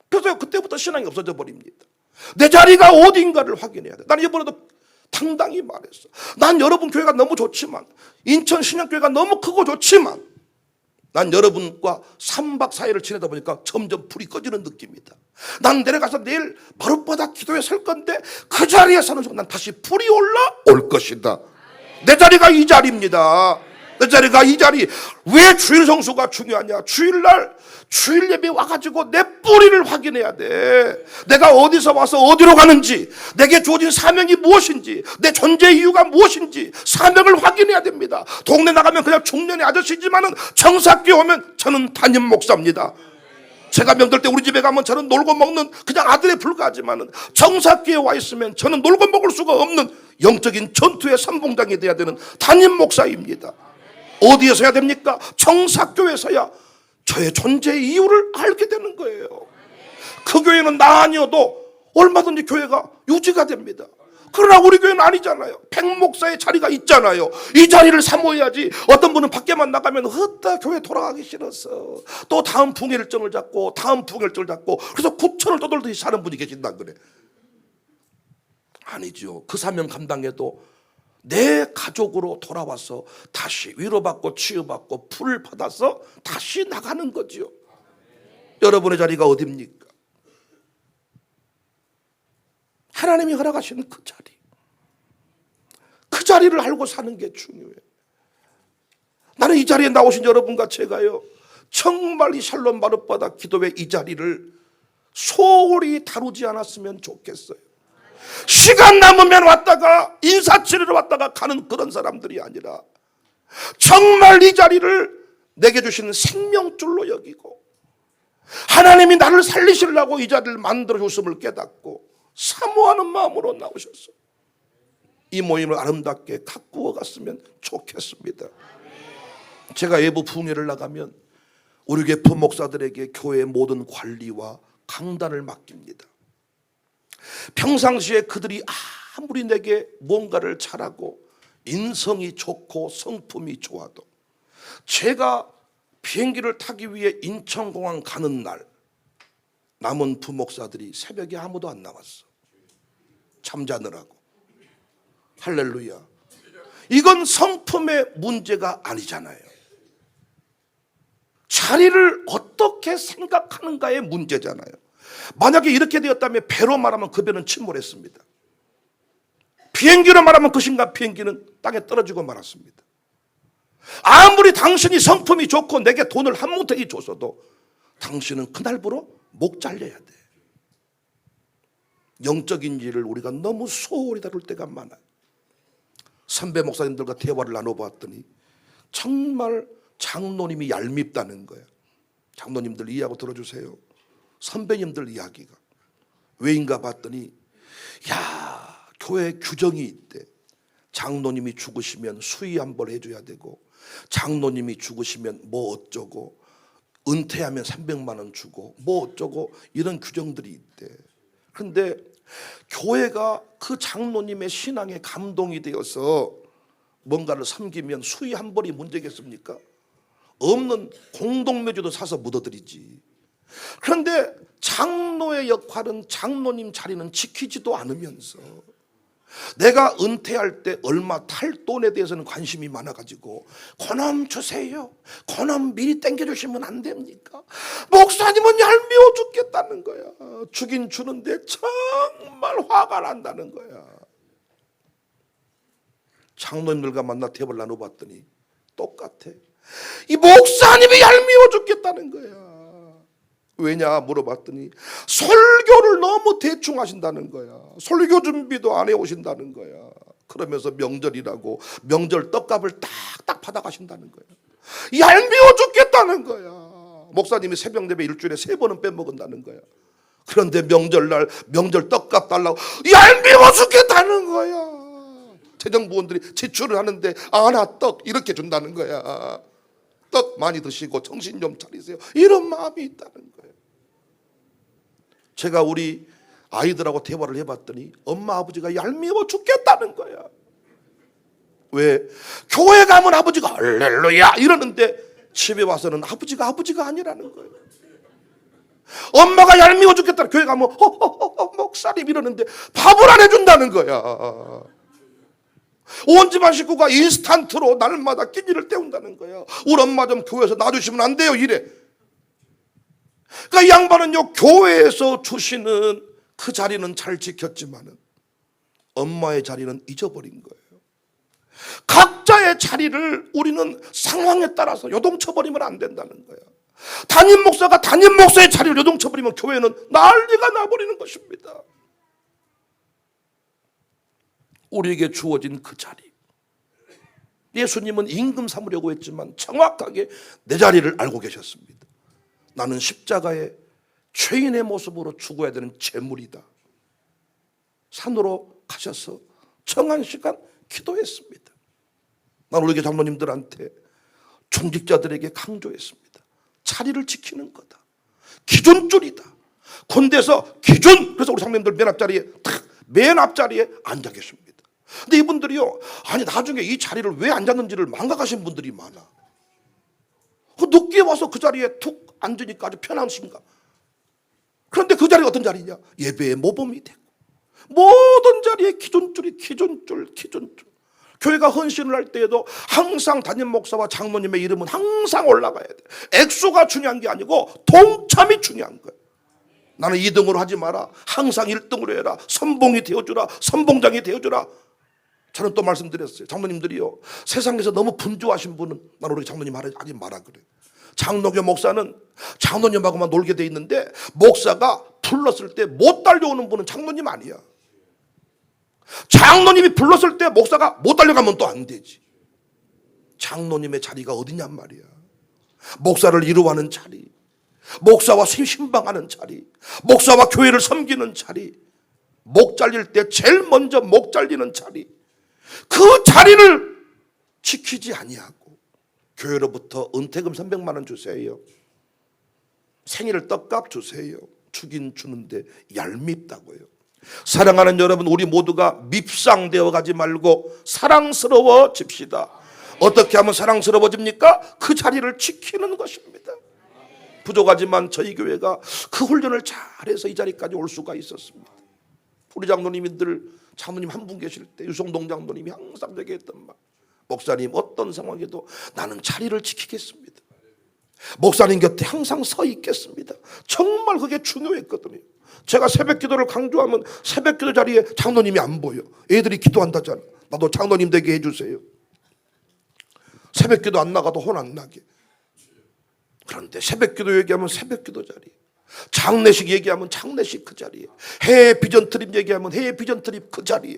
그래서 그때부터 신앙이 없어져 버립니다. 내 자리가 어딘가를 확인해야 돼. 나는 이번에도 당당히 말했어. 난 여러분 교회가 너무 좋지만, 인천 신약교회가 너무 크고 좋지만, 난 여러분과 3박 4일을 지내다 보니까 점점 불이 꺼지는 느낌이다. 난 내려가서 내일 마룻바닥 기도에 설 건데 그 자리에 서는 순간 다시 불이 올라올 것이다. 내 자리가 이 자리입니다. 내 자리가 이 자리. 왜 주일 성수가 중요하냐? 주일날 주일 예배 와가지고 내 뿌리를 확인해야 돼. 내가 어디서 와서 어디로 가는지, 내게 주어진 사명이 무엇인지, 내 존재 이유가 무엇인지 사명을 확인해야 됩니다. 동네 나가면 그냥 중년의 아저씨지만은 정사교회 오면 저는 담임 목사입니다. 제가 명절 때 우리 집에 가면 저는 놀고 먹는 그냥 아들에 불과하지만 정사교회에 와 있으면 저는 놀고 먹을 수가 없는 영적인 전투의 선봉장이 돼야 되는 담임 목사입니다. 어디에서 해야 됩니까? 정사교회에서야 저의 존재의 이유를 알게 되는 거예요. 그 교회는 나 아니어도 얼마든지 교회가 유지가 됩니다. 그러나 우리 교회는 아니잖아요. 백목사의 자리가 있잖아요. 이 자리를 사모해야지. 어떤 분은 밖에만 나가면 헛다 교회 돌아가기 싫어서 또 다음 부흥일정을 잡고 다음 부흥일정을 잡고 그래서 구천을 떠돌듯이 사는 분이 계신다 그래. 아니죠. 그 사명 감당해도 내 가족으로 돌아와서 다시 위로받고 치유받고 풀을 받아서 다시 나가는 거지요. 여러분의 자리가 어디입니까? 하나님이 허락하신 그 자리, 그 자리를 알고 사는 게 중요해요. 나는 이 자리에 나오신 여러분과 제가요, 정말 이 샬롬 마룻바닥 기도회 이 자리를 소홀히 다루지 않았으면 좋겠어요. 시간 남으면 왔다가 인사치레로 왔다가 가는 그런 사람들이 아니라 정말 이 자리를 내게 주신 생명줄로 여기고 하나님이 나를 살리시려고 이 자리를 만들어 줬음을 깨닫고 사모하는 마음으로 나오셨어. 이 모임을 아름답게 가꾸어 갔으면 좋겠습니다. 제가 외부 부흥회를 나가면 우리 교회 부목사들에게 교회의 모든 관리와 강단을 맡깁니다. 평상시에 그들이 아무리 내게 뭔가를 잘하고 인성이 좋고 성품이 좋아도 제가 비행기를 타기 위해 인천공항 가는 날 남은 부목사들이 새벽에 아무도 안 나왔어. 잠자느라고. 할렐루야. 이건 성품의 문제가 아니잖아요. 자리를 어떻게 생각하는가의 문제잖아요. 만약에 이렇게 되었다면 배로 말하면 그 배는 침몰했습니다. 비행기로 말하면 그 순간 비행기는 땅에 떨어지고 말았습니다. 아무리 당신이 성품이 좋고 내게 돈을 한 뭉텅이 줬어도 당신은 그날부로 목 잘려야 돼. 영적인 일을 우리가 너무 소홀히 다룰 때가 많아요. 선배 목사님들과 대화를 나눠봤더니 정말 장로님이 얄밉다는 거예요. 장로님들 이해하고 들어주세요. 선배님들 이야기가 왜인가 봤더니 교회 규정이 있대. 장로님이 죽으시면 수의 한 벌 해줘야 되고 장로님이 죽으시면 뭐 어쩌고 은퇴하면 300만 원 주고 뭐 어쩌고 이런 규정들이 있대. 그런데 교회가 그 장로님의 신앙에 감동이 되어서 뭔가를 섬기면 수의 한 벌이 문제겠습니까? 없는 공동묘지도 사서 묻어드리지. 그런데 장로의 역할은 장로님 자리는 지키지도 않으면서 내가 은퇴할 때 얼마 탈 돈에 대해서는 관심이 많아가지고 그놈 주세요. 그놈 미리 땡겨주시면 안 됩니까? 목사님은 얄미워 죽겠다는 거야. 주긴 주는데 정말 화가 난다는 거야. 장로님들과 만나 대화를 나눠봤더니 똑같아. 이 목사님이 얄미워 죽겠다는 거야. 왜냐 물어봤더니 설교를 너무 대충 하신다는 거야. 설교 준비도 안 해오신다는 거야. 그러면서 명절이라고 명절 떡값을 딱딱 받아가신다는 거야. 얄미워 죽겠다는 거야. 목사님이 새벽 예배 일주일에 3번은 빼먹은다는 거야. 그런데 명절날 명절 떡값 달라고 얄미워 죽겠다는 거야. 재정부원들이 지출을 하는데 하나 떡 이렇게 준다는 거야. 떡 많이 드시고 정신 좀 차리세요. 이런 마음이 있다는 거예요. 제가 우리 아이들하고 대화를 해봤더니 엄마 아버지가 얄미워 죽겠다는 거야. 왜? 교회 가면 아버지가 할렐루야 이러는데 집에 와서는 아버지가 아니라는 거예요. 엄마가 얄미워 죽겠다. 교회 가면 목사님 이러는데 밥을 안 해준다는 거야. 온 집안 식구가 인스턴트로 날마다 끼니를 때운다는 거야. 우리 엄마 좀 교회에서 놔주시면 안 돼요 이래. 그러니까 이 양반은요 교회에서 주시는 그 자리는 잘 지켰지만은 엄마의 자리는 잊어버린 거예요. 각자의 자리를 우리는 상황에 따라서 요동쳐버리면 안 된다는 거야. 담임 목사가 담임 목사의 자리를 요동쳐버리면 교회는 난리가 나버리는 것입니다. 우리에게 주어진 그 자리. 예수님은 임금 삼으려고 했지만 정확하게 내 자리를 알고 계셨습니다. 나는 십자가의 죄인의 모습으로 죽어야 되는 재물이다. 산으로 가셔서 정한 시간 기도했습니다. 난 우리 교회 장로님들한테 중직자들에게 강조했습니다. 자리를 지키는 거다. 기존줄이다. 군대에서 기존. 그래서 우리 장로님들 맨 앞자리에 앉아 계십니다. 근데 이분들이요, 아니 나중에 이 자리를 왜 앉았는지를 망각하신 분들이 많아. 늦게 와서 그 자리에 툭 앉으니까 아주 편안신가. 그런데 그 자리가 어떤 자리냐? 예배의 모범이 되고 모든 자리에 기존줄. 교회가 헌신을 할 때에도 항상 담임 목사와 장로님의 이름은 항상 올라가야 돼. 액수가 중요한 게 아니고 동참이 중요한 거야. 나는 2등으로 하지 마라. 항상 1등으로 해라. 선봉이 되어주라. 선봉장이 되어주라. 저는 또 말씀드렸어요. 장로님들이요, 세상에서 너무 분주하신 분은 나는 우리 장로님 하지 마라 그래. 장로교 목사는 장로님하고만 놀게 돼 있는데 목사가 불렀을 때 못 달려오는 분은 장로님 아니야. 장로님이 불렀을 때 목사가 못 달려가면 또 안 되지. 장로님의 자리가 어디냔 말이야. 목사를 이루어하는 자리, 목사와 신방하는 자리, 목사와 교회를 섬기는 자리, 목 잘릴 때 제일 먼저 목 잘리는 자리, 그 자리를 지키지 아니하고 교회로부터 은퇴금 300만 원 주세요. 생일 떡값 주세요. 주긴 주는데 얄밉다고요. 사랑하는 여러분, 우리 모두가 밉상되어 가지 말고 사랑스러워집시다. 어떻게 하면 사랑스러워집니까? 그 자리를 지키는 것입니다. 부족하지만 저희 교회가 그 훈련을 잘해서 이 자리까지 올 수가 있었습니다. 우리 장로님들, 장로님 한 분 계실 때 유성동 장로님이 항상 되게 했던 말, 목사님 어떤 상황에도 나는 자리를 지키겠습니다. 목사님 곁에 항상 서 있겠습니다. 정말 그게 중요했거든요. 제가 새벽기도를 강조하면 새벽기도 자리에 장로님이 안 보여. 애들이 기도한다잖아. 나도 장로님 되게 해주세요. 새벽기도 안 나가도 혼 안 나게. 그런데 새벽기도 얘기하면 새벽기도 자리, 장례식 얘기하면 장례식 그 자리에, 해외 비전 트립 얘기하면 해외 비전 트립 그 자리에.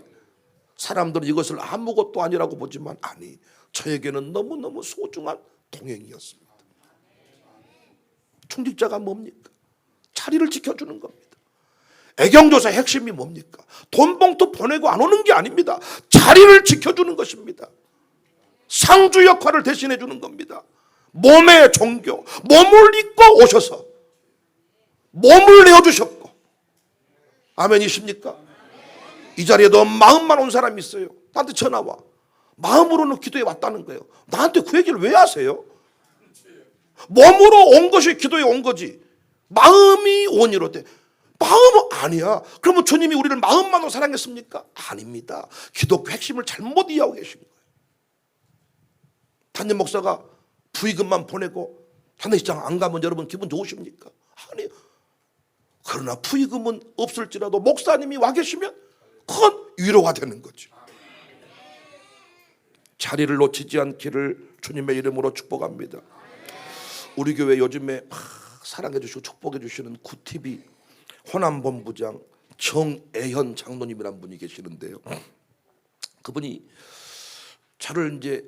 사람들은 이것을 아무것도 아니라고 보지만 아니, 저에게는 너무너무 소중한 동행이었습니다. 중직자가 뭡니까? 자리를 지켜주는 겁니다. 애경조사의 핵심이 뭡니까? 돈 봉투 보내고 안 오는 게 아닙니다. 자리를 지켜주는 것입니다. 상주 역할을 대신해 주는 겁니다. 몸의 종교, 몸을 입고 오셔서 몸을 내어주셨고, 아멘이십니까? 이 자리에도 마음만 온 사람이 있어요. 나한테 전화 와. 마음으로는 기도에 왔다는 거예요. 나한테 그 얘기를 왜 하세요? 몸으로 온 것이 기도에 온 거지. 마음이 온이로 돼. 마음은 아니야. 그러면 주님이 우리를 마음만으로 사랑했습니까? 아닙니다. 기독교 핵심을 잘못 이해하고 계신 거예요. 담임 목사가 부의금만 보내고 장례식장 안 가면 여러분 기분 좋으십니까? 아니요. 그러나 부의금은 없을지라도 목사님이 와 계시면 큰 위로가 되는 거죠. 자리를 놓치지 않기를 주님의 이름으로 축복합니다. 우리 교회 요즘에 사랑해 주시고 축복해 주시는 구TV 호남본부장 정애현 장로님이란 분이 계시는데요. 그분이 저를 이제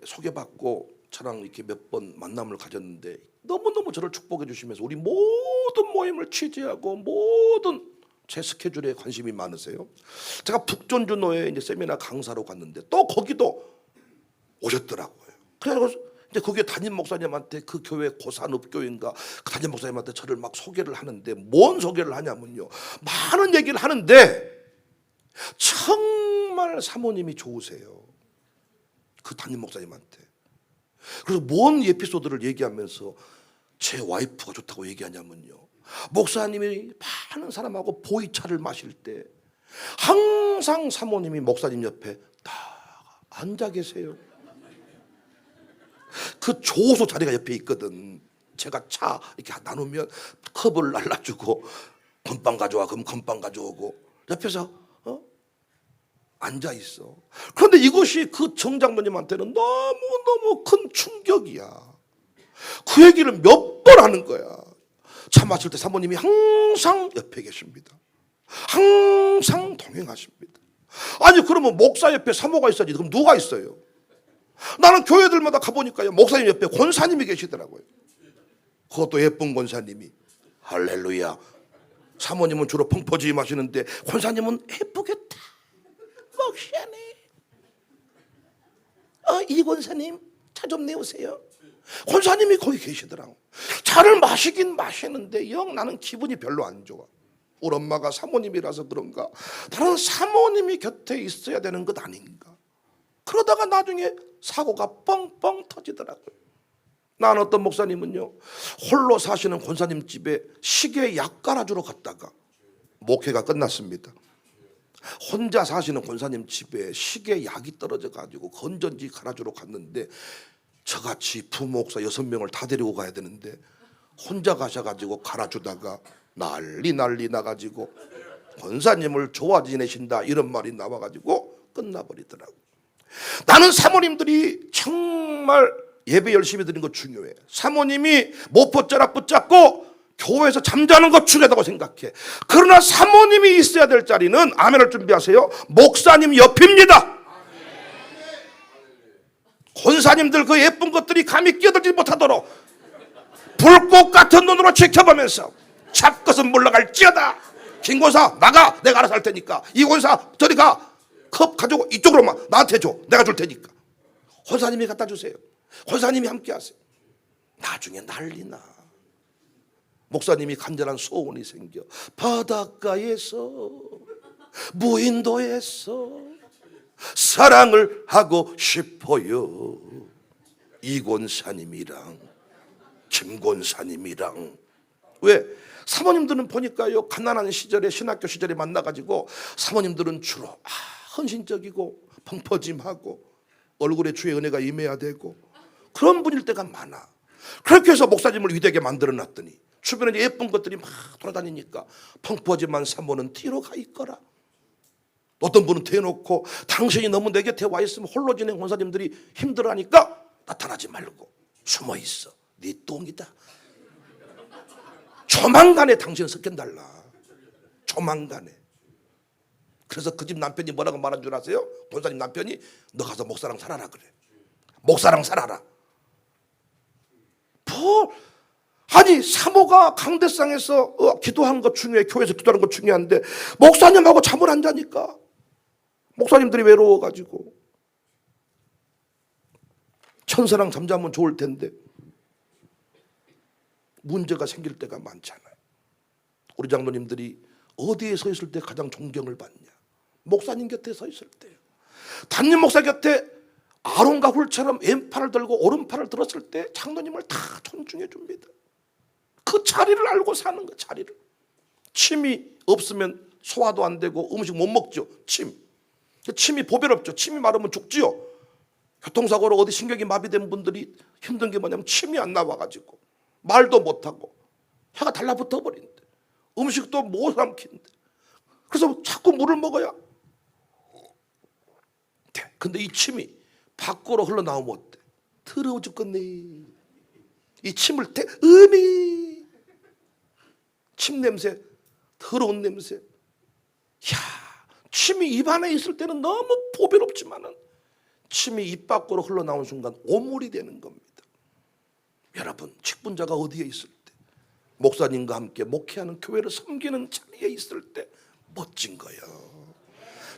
소개받고 저랑 이렇게 몇 번 만남을 가졌는데 너무너무 저를 축복해 주시면서 우리 모든 모임을 취재하고 모든 제 스케줄에 관심이 많으세요. 제가 북존주노회 이제 세미나 강사로 갔는데 또 거기도 오셨더라고요. 그래서 이제 거기에 담임 목사님한테 그 교회 고산읍교인가 그 담임 목사님한테 저를 막 소개를 하는데 뭔 소개를 하냐면요, 많은 얘기를 하는데 정말 사모님이 좋으세요. 그 담임 목사님한테. 그래서 뭔 에피소드를 얘기하면서 제 와이프가 좋다고 얘기하냐면요, 목사님이 많은 사람하고 보이차를 마실 때 항상 사모님이 목사님 옆에 딱 앉아 계세요. 그 조소 자리가 옆에 있거든. 제가 차 이렇게 나누면 컵을 날라주고 건빵 가져와 그럼 건빵 가져오고 옆에서 앉아 있어. 그런데 이것이 그 정장로님한테는 너무너무 큰 충격이야. 그 얘기를 몇 번 하는 거야. 차 마실 때 사모님이 항상 옆에 계십니다. 항상 동행하십니다. 아니 그러면 목사 옆에 사모가 있어야지 그럼 누가 있어요? 나는 교회들마다 가보니까요, 목사님 옆에 권사님이 계시더라고요. 그것도 예쁜 권사님이. 할렐루야. 사모님은 주로 펑퍼짐 하시는데 권사님은 예쁘겠다. 목사님, 이 권사님 차 좀 내오세요. 권사님이 거기 계시더라고. 차를 마시긴 마시는데 영 나는 기분이 별로 안 좋아. 우리 엄마가 사모님이라서 그런가, 다른 사모님이 곁에 있어야 되는 것 아닌가. 그러다가 나중에 사고가 뻥뻥 터지더라고요. 난 어떤 목사님은요, 홀로 사시는 권사님 집에 시계 약 깔아주러 갔다가 목회가 끝났습니다. 혼자 사시는 권사님 집에 시계 약이 떨어져 가지고 건전지 갈아주러 갔는데, 저같이 부목사 6명을 다 데리고 가야 되는데 혼자 가셔가지고 갈아주다가 난리 나가지고 권사님을 좋아 지내신다 이런 말이 나와가지고 끝나버리더라고. 나는 사모님들이 정말 예배 열심히 드리는 거 중요해. 사모님이 모포자락 붙잡고 교회에서 잠자는 거 중요하다고 생각해. 그러나 사모님이 있어야 될 자리는, 아멘을 준비하세요, 목사님 옆입니다. 권사님들 그 예쁜 것들이 감히 끼어들지 못하도록 불꽃 같은 눈으로 지켜보면서 잡것은 물러갈지어다. 김 권사 나가, 내가 알아서 할 테니까. 이 권사 저리 가, 컵 가지고 이쪽으로만 나한테 줘, 내가 줄 테니까. 권사님이 갖다 주세요. 권사님이 함께 하세요. 나중에 난리나. 목사님이 간절한 소원이 생겨. 바닷가에서 무인도에서 사랑을 하고 싶어요. 이권사님이랑 김권사님이랑. 왜? 사모님들은 보니까요, 가난한 시절에, 신학교 시절에 만나가지고 사모님들은 주로 헌신적이고 펑퍼짐하고 얼굴에 주의 은혜가 임해야 되고 그런 분일 때가 많아. 그렇게 해서 목사님을 위대하게 만들어놨더니 주변에 예쁜 것들이 막 돌아다니니까 펑퍼짐한 사모는 뒤로 가 있거라. 어떤 분은 대놓고 당신이 너무 내 곁에 와 있으면 홀로 지낸 권사님들이 힘들어하니까 나타나지 말고 숨어 있어. 네 똥이다. 조만간에 당신 섞여달라. 조만간에. 그래서 그 집 남편이 뭐라고 말한 줄 아세요? 권사님 남편이 너 가서 목사랑 살아라 그래. 목사랑 살아라. 아니 사모가 강대상에서 기도하는 거 중요해. 교회에서 기도하는 거 중요한데 목사님하고 잠을 안 자니까 목사님들이 외로워가지고. 천사랑 잠자면 좋을 텐데 문제가 생길 때가 많잖아요. 우리 장로님들이 어디에 서 있을 때 가장 존경을 받냐? 목사님 곁에 서 있을 때요. 담임 목사 곁에 아론과 훌처럼 왼팔을 들고 오른팔을 들었을 때 장로님을 다 존중해 줍니다. 그 자리를 알고 사는 거. 자리를. 침이 없으면 소화도 안 되고 음식 못 먹죠. 침이 보배롭죠. 침이 마르면 죽지요. 교통사고로 어디 신경이 마비된 분들이 힘든 게 뭐냐면 침이 안 나와가지고 말도 못하고 혀가 달라붙어 버린대. 음식도 못 삼킨대. 그래서 자꾸 물을 먹어야 돼. 근데 이 침이 밖으로 흘러나오면 어때? 더러워 죽겠네. 이 침을 침 냄새, 더러운 냄새. 침이 입 안에 있을 때는 너무 보배롭지만은 침이 입 밖으로 흘러나온 순간 오물이 되는 겁니다. 여러분, 직분자가 어디에 있을 때, 목사님과 함께 목회하는 교회를 섬기는 자리에 있을 때 멋진 거예요.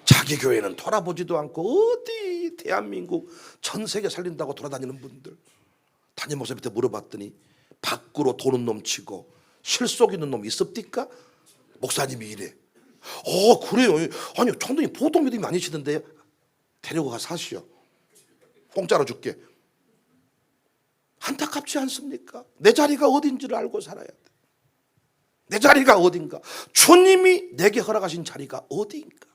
자기 교회는 돌아보지도 않고 어디 대한민국 전 세계 살린다고 돌아다니는 분들, 담임 목사님한테 물어봤더니 밖으로 도는 놈 치고 실속 있는 놈 있습니까? 목사님이 이래. 그래요. 아니 총독님 보통 믿음이 아니시던데 데리고 가 사시오. 공짜로 줄게. 안타깝지 않습니까? 내 자리가 어딘지를 알고 살아야 돼. 내 자리가 어딘가, 주님이 내게 허락하신 자리가 어디인가.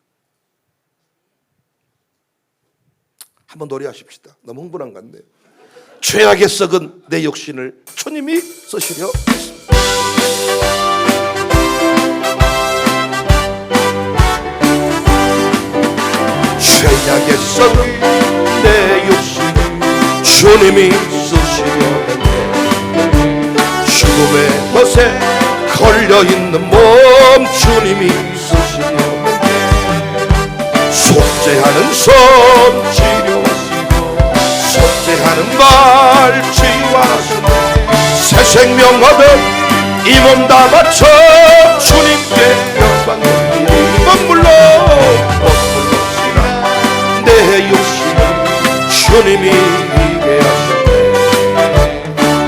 한번 노래하십시다. 너무 흥분한 것 같네요. 죄악에 썩은 내 육신을 주님이 쓰시려 했습니다. 죄악에 썩은 내 육신을 주님이 쓰시려 했네. 죽음의 벗에 걸려있는 몸 주님이 쓰시려 했네. 속죄하는 손 치료하시고 속죄하는 말 치유하시네. 새 생명 얻은 이 몸 다 바쳐 주님께 영광 돌리리. 머물러 머물러시라. 내 육신은 주님이 이게 하셨네.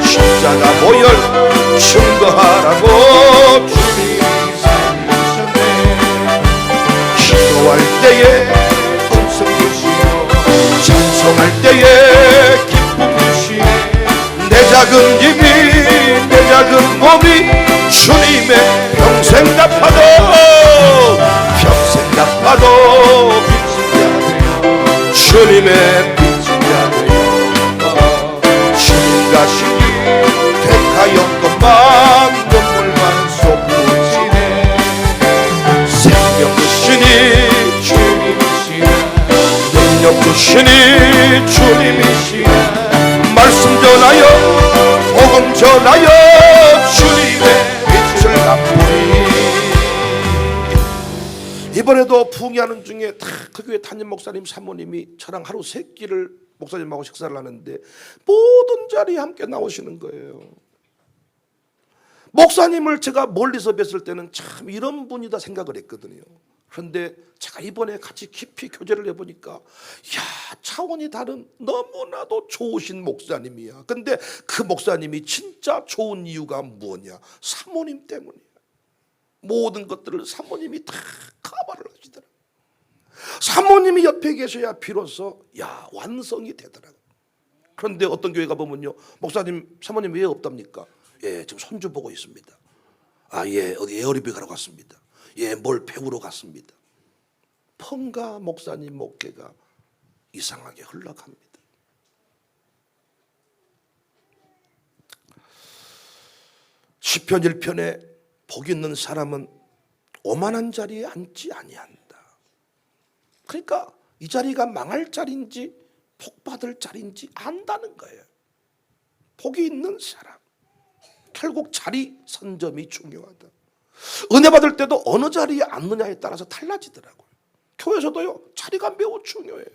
십자가 보혈 증거하라고 주님이 살리셨네. 기도할 때에 음성 주시고 찬송할 때에 기쁨 주시네. 내 작은 힘이 내 작은 몸이 주님의 평생 갚아도 평생 갚아도 빚진 자 되어 주님의 빚진 자 되어 주님 가시니 택하였건만 눈물만 쏟으시네. 생명 주시니 주님이시라. 능력 주시니 주님이시라. 말씀 전하여 복음 전하여 주님의 빛을 갚으리. 이번에도 부흥회하는 중에 그 교회 담임 목사님 사모님이 저랑 하루 3끼를 목사님하고 식사를 하는데 모든 자리에 함께 나오시는 거예요. 목사님을 제가 멀리서 뵀을 때는 참 이런 분이다 생각을 했거든요. 그런데 제가 이번에 같이 깊이 교제를 해보니까 야, 차원이 다른 너무나도 좋으신 목사님이야. 근데 그 목사님이 진짜 좋은 이유가 뭐냐? 사모님 때문이야. 모든 것들을 사모님이 다 커버를 하시더라. 사모님이 옆에 계셔야 비로소 야, 완성이 되더라고. 그런데 어떤 교회 가보면요, 목사님 사모님 왜 없답니까? 예, 지금 손주 보고 있습니다. 아, 예, 어디 에어리비 가러 갔습니다. 예, 뭘 배우러 갔습니다. 펑가 목사님 목회가 이상하게 흘러갑니다. 시편 1편에 복 있는 사람은 오만한 자리에 앉지 아니한다. 그러니까 이 자리가 망할 자리인지 복 받을 자리인지 안다는 거예요. 복이 있는 사람. 결국 자리 선점이 중요하다. 은혜 받을 때도 어느 자리에 앉느냐에 따라서 달라지더라고요. 교회에서도요, 자리가 매우 중요해요.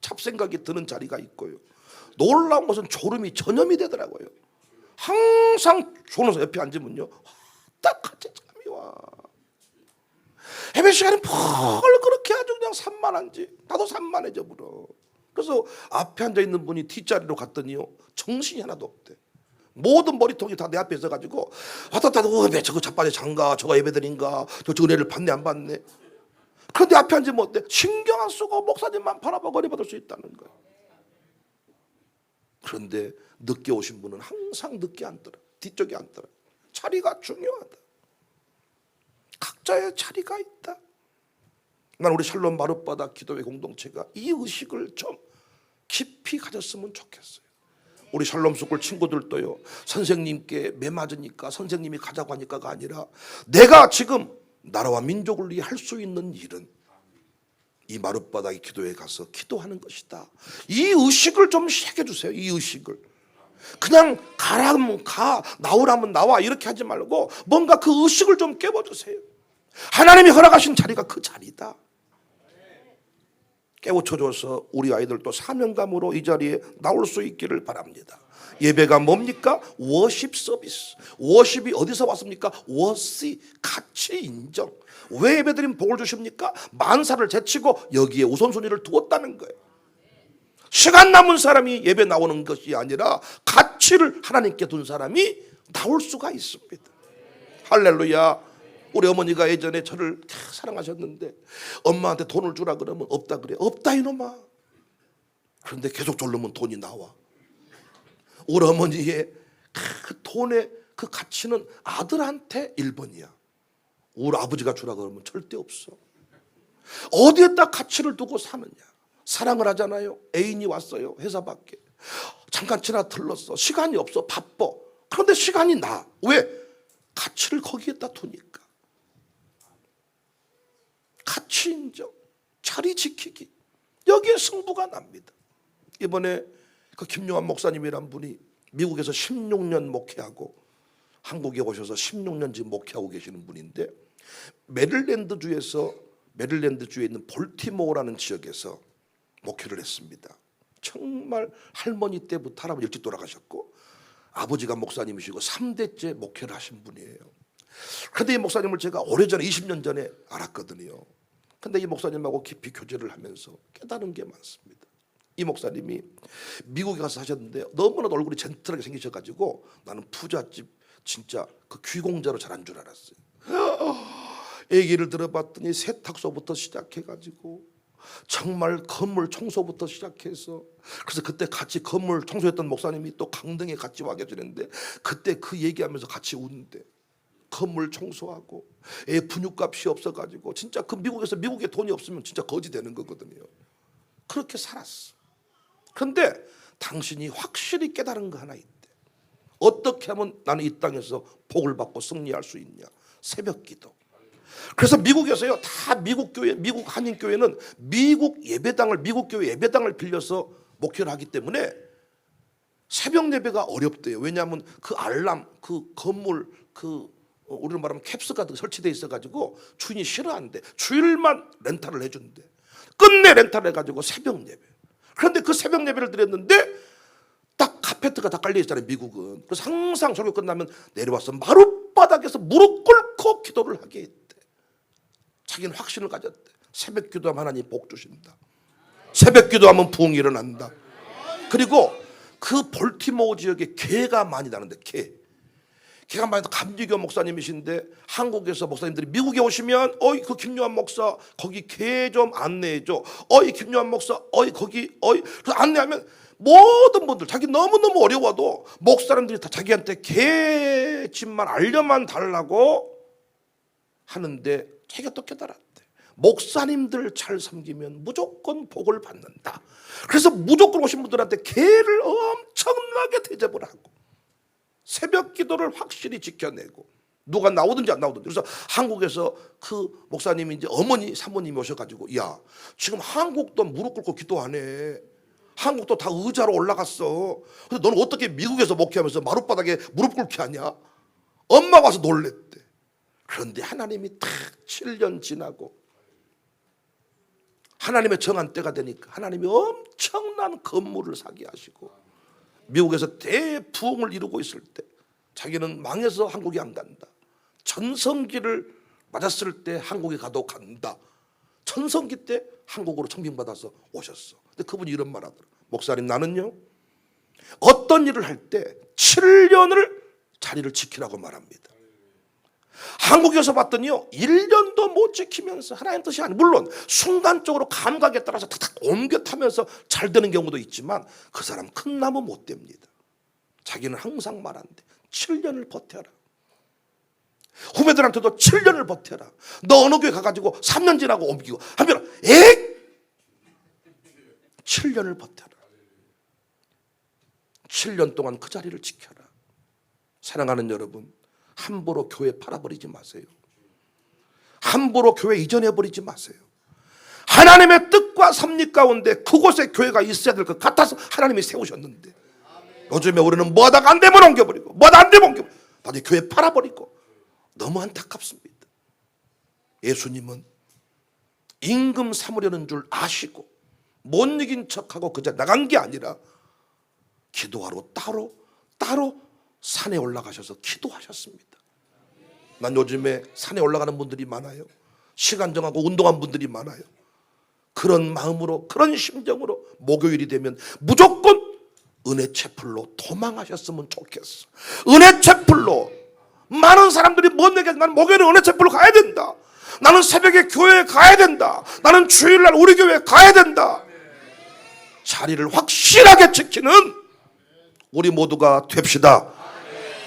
잡생각이 드는 자리가 있고요. 놀라운 것은 졸음이 전염이 되더라고요. 항상 졸아서 옆에 앉으면요, 딱 같이 잠이 와. 예배 시간에 뭘 그렇게 아주 그냥 산만한지 나도 산만해져 버려. 그래서 앞에 앉아있는 분이 뒷자리로 갔더니요, 정신이 하나도 없대. 모든 머리통이 다 내 앞에 있어가지고 왔다 갔다 왜 저거 자빠져 장가 저거 예배드린가 저 은혜를 받네 안 받네. 그런데 앞에 앉으면 어때? 신경 안 쓰고 목사님만 바라보고 은혜 받을 수 있다는 거예요. 그런데 늦게 오신 분은 항상 늦게 앉더라. 뒤쪽에 앉더라. 자리가 중요하다. 각자의 자리가 있다. 난 우리 샬롬 마룻바다 기도회 공동체가 이 의식을 좀 깊이 가졌으면 좋겠어요. 우리 샬롬 스쿨 친구들도요, 선생님께 매 맞으니까 선생님이 가자고 하니까가 아니라 내가 지금 나라와 민족을 위해 할 수 있는 일은 이 마룻바닥의 기도에 가서 기도하는 것이다. 이 의식을 좀 시작해 주세요. 이 의식을. 그냥 가라면 가, 나오라면 나와 이렇게 하지 말고 뭔가 그 의식을 좀 깨워주세요. 하나님이 허락하신 자리가 그 자리다. 깨우쳐줘서 우리 아이들도 사명감으로 이 자리에 나올 수 있기를 바랍니다. 예배가 뭡니까? 워십 서비스. 워십이 어디서 왔습니까? 워시, 가치 인정. 왜 예배드리면 복을 주십니까? 만사를 제치고 여기에 우선순위를 두었다는 거예요. 시간 남은 사람이 예배 나오는 것이 아니라 가치를 하나님께 둔 사람이 나올 수가 있습니다. 할렐루야. 우리 어머니가 예전에 저를 사랑하셨는데 엄마한테 돈을 주라 그러면 없다 그래. 없다 이놈아. 그런데 계속 졸르면 돈이 나와. 우리 어머니의 그 돈의 그 가치는 아들한테 1번이야. 우리 아버지가 주라 그러면 절대 없어. 어디에다 가치를 두고 사느냐. 사랑을 하잖아요. 애인이 왔어요. 회사 밖에. 잠깐 지나 들렀어. 시간이 없어. 바빠. 그런데 시간이 나. 왜? 가치를 거기에다 두니까. 가치 인정, 자리 지키기, 여기에 승부가 납니다. 이번에 그 김용환 목사님이란 분이 미국에서 16년 목회하고 한국에 오셔서 16년 지금 목회하고 계시는 분인데 메릴랜드주에 있는 볼티모어라는 지역에서 목회를 했습니다. 정말 할머니 때부터 할아버지 일찍 돌아가셨고 아버지가 목사님이시고 3대째 목회를 하신 분이에요. 그런데 이 목사님을 제가 오래전에 20년 전에 알았거든요. 근데 이 목사님하고 깊이 교제를 하면서 깨달은 게 많습니다. 이 목사님이 미국에 가서 사셨는데 너무나도 얼굴이 젠틀하게 생기셔가지고 나는 부잣집 진짜 그 귀공자로 자란 줄 알았어요. 얘기를 들어봤더니 세탁소부터 시작해가지고 정말 건물 청소부터 시작해서, 그래서 그때 같이 건물 청소했던 목사님이 또 강릉에 같이 와 계시는데 그때 그 얘기하면서 같이 웃는데, 건물 청소하고 애 분유값이 없어가지고 진짜 그 미국에서, 미국에 돈이 없으면 진짜 거지 되는 거거든요. 그렇게 살았어. 그런데 당신이 확실히 깨달은 거 하나 있대. 어떻게 하면 나는 이 땅에서 복을 받고 승리할 수 있냐? 새벽 기도. 그래서 미국에서요, 다 미국 교회, 미국 한인 교회는 미국 예배당을, 미국 교회 예배당을 빌려서 목회를 하기 때문에 새벽 예배가 어렵대요. 왜냐하면 그 알람, 그 건물, 그 우리로 말하면 캡스가 설치돼 있어가지고 주인이 싫어한대. 주일만 렌탈을 해준대. 끝내 렌탈을 해가지고 새벽 예배. 그런데 그 새벽 예배를 드렸는데 딱 카페트가 다 깔려 있잖아요, 미국은. 그래서 항상 설교 끝나면 내려와서 마룻바닥에서 무릎 꿇고 기도를 하게 했대. 자기는 확신을 가졌대. 새벽 기도하면 하나님 복 주신다. 새벽 기도하면 부흥이 일어난다. 그리고 그 볼티모어 지역에 개가 많이 나는데, 개가 많이 나서 감리교 목사님이신데 한국에서 목사님들이 미국에 오시면 어이 그 김요한 목사 거기 개 좀 안내해줘. 어이 김요한 목사 어이 거기 어이 그 안내하면 모든 분들 자기 너무너무 어려워도 목사님들이 다 자기한테 개 집만 알려만 달라고 하는데 자기가 또 깨달았대. 목사님들 잘 섬기면 무조건 복을 받는다. 그래서 무조건 오신 분들한테 개를 엄청나게 대접을 하고 새벽 기도를 확실히 지켜내고, 누가 나오든지 안 나오든지. 그래서 한국에서 그 목사님이 이제 어머니 사모님이 오셔가지고, 야 지금 한국도 무릎 꿇고 기도 안 해. 한국도 다 의자로 올라갔어. 근데 너는 어떻게 미국에서 목회하면서 마룻바닥에 무릎 꿇게 하냐? 엄마가 와서 놀랬대. 그런데 하나님이 딱 7년 지나고 하나님의 정한 때가 되니까 하나님이 엄청난 건물을 사게 하시고 미국에서 대부흥을 이루고 있을 때 자기는 망해서 한국에 안 간다. 전성기를 맞았을 때 한국에 가도 간다. 전성기 때 한국으로 청빙받아서 오셨어. 근데 그분이 이런 말 하더라. 목사님, 나는요 어떤 일을 할 때 7년을 자리를 지키라고 말합니다. 한국에서 봤더니요 1년도 못 지키면서 하나님 뜻이 아니, 물론 순간적으로 감각에 따라서 탁탁 옮겨 타면서 잘 되는 경우도 있지만 그 사람 큰 나무 못 됩니다. 자기는 항상 말한대. 7년을 버텨라. 후배들한테도 7년을 버텨라. 너 어느 교회 가가지고 3년 지나고 옮기고 하면 7년을 버텨라. 7년 동안 그 자리를 지켜라. 사랑하는 여러분, 함부로 교회 팔아버리지 마세요. 함부로 교회 이전해버리지 마세요. 하나님의 뜻과 섭리 가운데 그곳에 교회가 있어야 될 것 같아서 하나님이 세우셨는데, 요즘에 우리는 뭐하다가 안 되면 옮겨버리고 뭐하다 안 되면 옮겨버리고 나중에 교회 팔아버리고 너무 안타깝습니다. 예수님은 임금 삼으려는 줄 아시고 못 이긴 척하고 그저 나간 게 아니라 기도하러 따로 산에 올라가셔서 기도하셨습니다. 난 요즘에 산에 올라가는 분들이 많아요. 시간 정하고 운동한 분들이 많아요. 그런 마음으로, 그런 심정으로 목요일이 되면 무조건 은혜 채플로 도망하셨으면 좋겠어. 은혜 채플로 많은 사람들이 뭔 얘기하지? 나는 목요일에 은혜 채플로 가야 된다. 나는 새벽에 교회에 가야 된다. 나는 주일날 우리 교회에 가야 된다. 자리를 확실하게 지키는 우리 모두가 됩시다.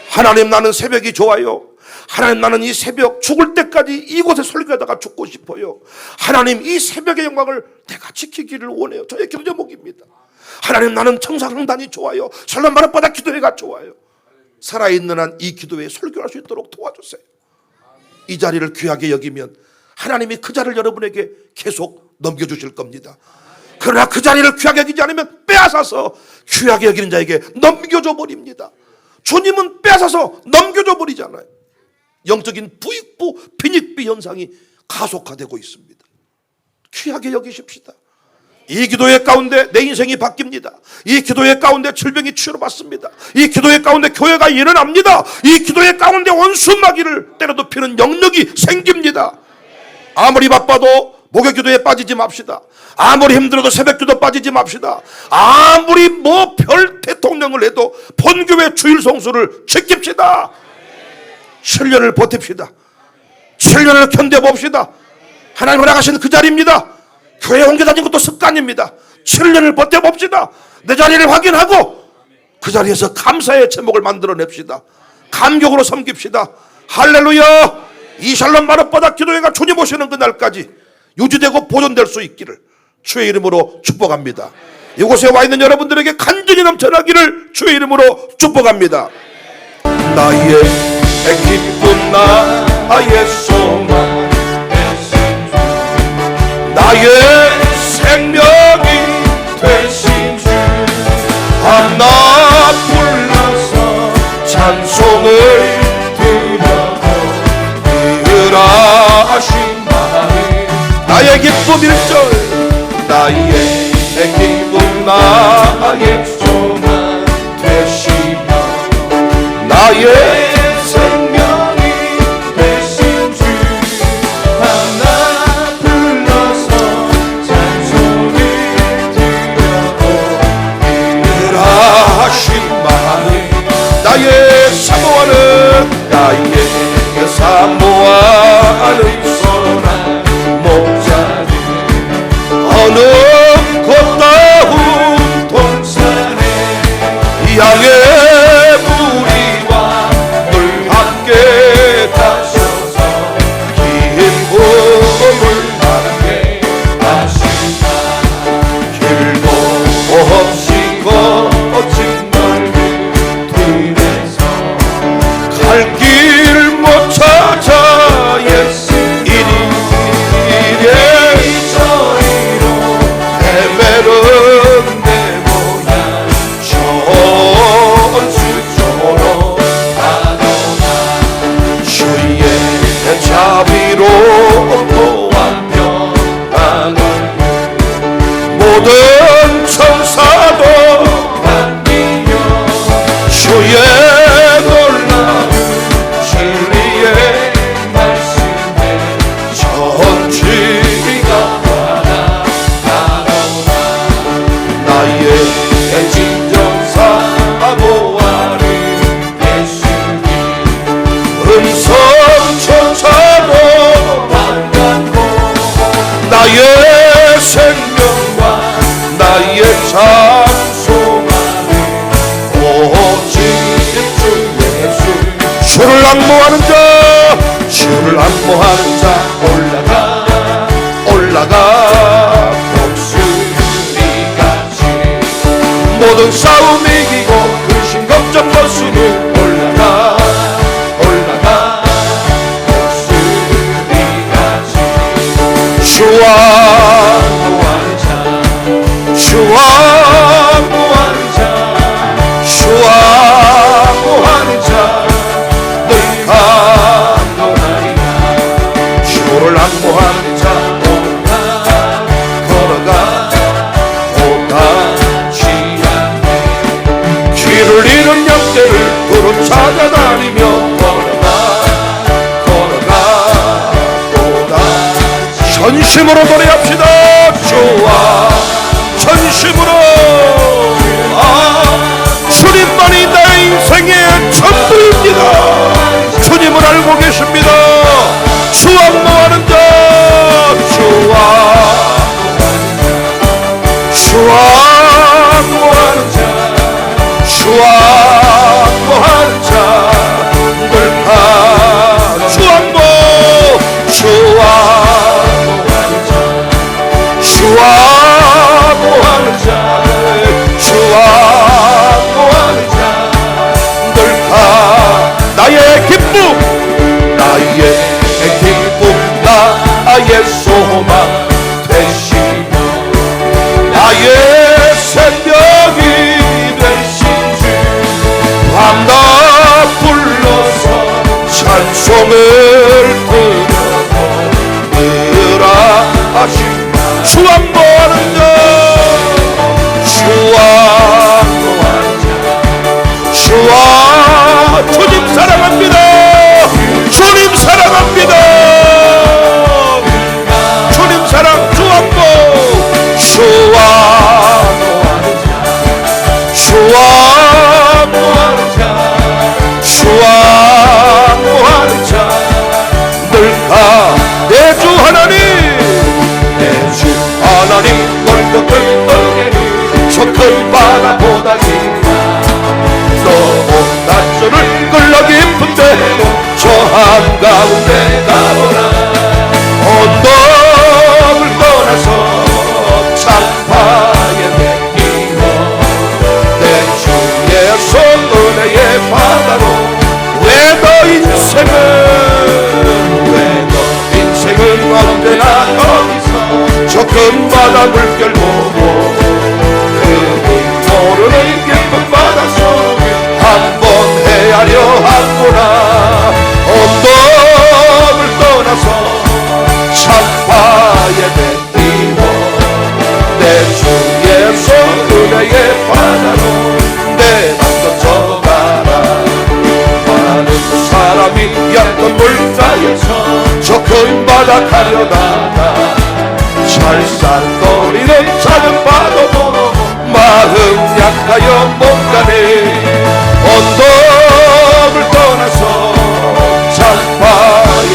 하나님, 나는 새벽이 좋아요. 하나님, 나는 이 새벽 죽을 때까지 이곳에 설교하다가 죽고 싶어요. 하나님, 이 새벽의 영광을 내가 지키기를 원해요. 저의 기도 제목입니다. 하나님, 나는 청사상단이 좋아요. 설날 마룻바닥 기도회가 좋아요. 살아있는 한 이 기도회에 설교할 수 있도록 도와주세요. 이 자리를 귀하게 여기면 하나님이 그 자리를 여러분에게 계속 넘겨주실 겁니다. 그러나 그 자리를 귀하게 여기지 않으면 빼앗아서 귀하게 여기는 자에게 넘겨줘 버립니다. 주님은 빼앗아서 넘겨줘 버리잖아요. 영적인 부익부, 빈익비 현상이 가속화되고 있습니다. 귀하게 여기십시다. 이 기도회 가운데 내 인생이 바뀝니다. 이 기도회 가운데 질병이 치료받습니다. 이 기도회 가운데 교회가 일어납니다. 이 기도회 가운데 원수 마귀를 때려도 피는 영역이 생깁니다. 아무리 바빠도 목요 기도에 빠지지 맙시다. 아무리 힘들어도 새벽 기도 빠지지 맙시다. 아무리 뭐 별 대통령을 해도 본교회 주일 성수를 지킵시다. 7년을 버팁시다. 7년을 견뎌봅시다. 하나님 허락하신 그 자리입니다. 교회 옮겨 다니는 것도 습관입니다. 7년을 버텨봅시다. 내 자리를 확인하고 그 자리에서 감사의 제목을 만들어냅시다. 감격으로 섬깁시다. 할렐루야. 이 샬롬 마룻바닥 기도회가 주님 오시는 그날까지 유지되고 보존될 수 있기를 주의 이름으로 축복합니다. 이곳에 와 있는 여러분들에게 간증이 넘쳐나기를 주의 이름으로 축복합니다. 나의 기쁨 나의 소망 나의 생명이 되신 주 하나 불러서 찬송을 하신 마음 나의 기쁨 1절 나의 기쁨 나의 소망 되시며 나의 생명이 되신 주 하나 불러서 찬송을 드려 하신 마음 나의 사모하는 나의 사모하는 소나 목자들 어느 곧다운 동산에 양의 무리와 늘 함께 가셔서 긴 꿈을 함께 하신다 길도 없이 거친 넓은 들에서 갈 길 못 찾아 이리 저리로 헤매는 내 모양 전수조로 가노나 주의 자비로 또한 변한 얼굴 모든 천사도 반기며 주의 놀라운 진리의 말씀에 전지가 나가오나 나의 진정사 보아를 예수님 음성 천사도 반갑고 나의 생명과 나의 찬송하는 오직 주 예수 주를 앙모하는 자 주를 앙모하는 자 올라가 독수리같이 모든 싸움 이기고 근심 걱정 벗으니 올라가 독수리같이 주와 앙모하는 자 주와 앙모하는 자 주와 앙모하는 자 늘 강건하리라 주를 앙모하는 자 걸어가 못하지 않네 길을 잃은 영대를 두루 찾아다니며 걸어가 못하지 전심으로 노래합시다 주와 전심으로 주님만이 내 인생의 전부입니다. 주님을 알고 계십니다. 주 앙모하는 자 주 앙모하는 주 앙모하는 자 늘가 주 앙모 주 앙모하는 자 늘가 나의 기쁨 나의 소망 되시며 나의 생명이 되신 주 밤낮 불러서 찬송을 드려도 늘 하신 주 앙모하는 자 주와 주님 사랑합니다. 주님 사랑합니다. 주님 사랑 주왕복 주와 무하는 자 늘가 내 주 하나님 널떡을 떠내니 저 큰 바다보다 너무 낮줄을 끌러 깊은데 저 한가운데 가보라. 언덕을 떠나서 창파에 내리고 내 주의 손은혜의 바다로 왜 너 인생은 언제나 거기서 저 큰 바다 물결 보고 그리 모르는 깊은 바다 속에 한번 헤아려 하구나. 언덕을 떠나서 창파에 내리고 내 주의 손은혜의 바다로 내 맘 던져가라. 많은 사람이 얕은 물가에서 저 큰 바다 가려다가 찰쌀거리는 작은 바다도 마음 약하여 못 가네. 언덕을 떠나서 창파에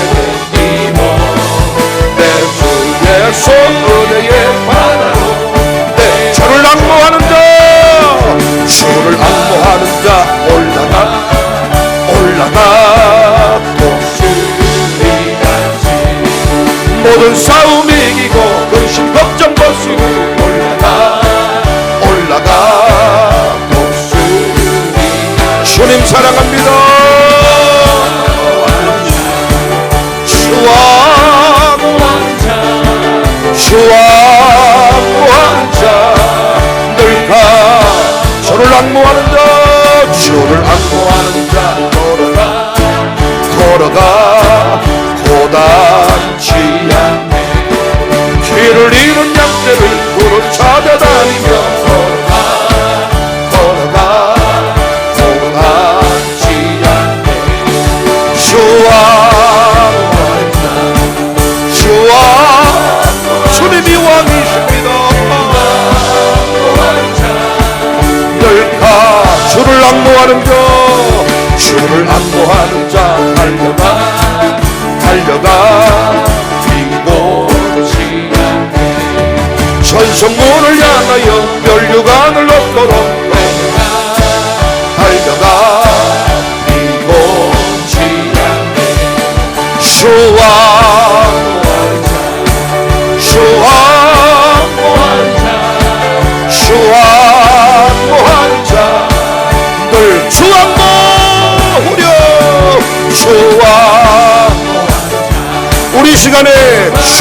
내리고 내 주의 손은혜의 바다로 내 주를 앙모하는 자 올라가 독수리같이 모든 싸움 이기고 근심 걱정 벗고 올라가 독수리. 주님 사랑합니다. 주와 무하는 자 늘가 저를 앙모하는 자 주를 앙모하는 자 걸어가 고단치 않네. 길을 잃은 양떼를 굴을 찾아다니며 걸어가 고단치 않네. 주님이 왕이십니다. 늘가 주를 앙모하는 자 달려가 빙고치 않네. 전성문을 향하여 면류관을 얻도록 달려가 빙고치 않네. 주와 무하는 자 늘 주왕모으려. 주와 우리 시간에 주와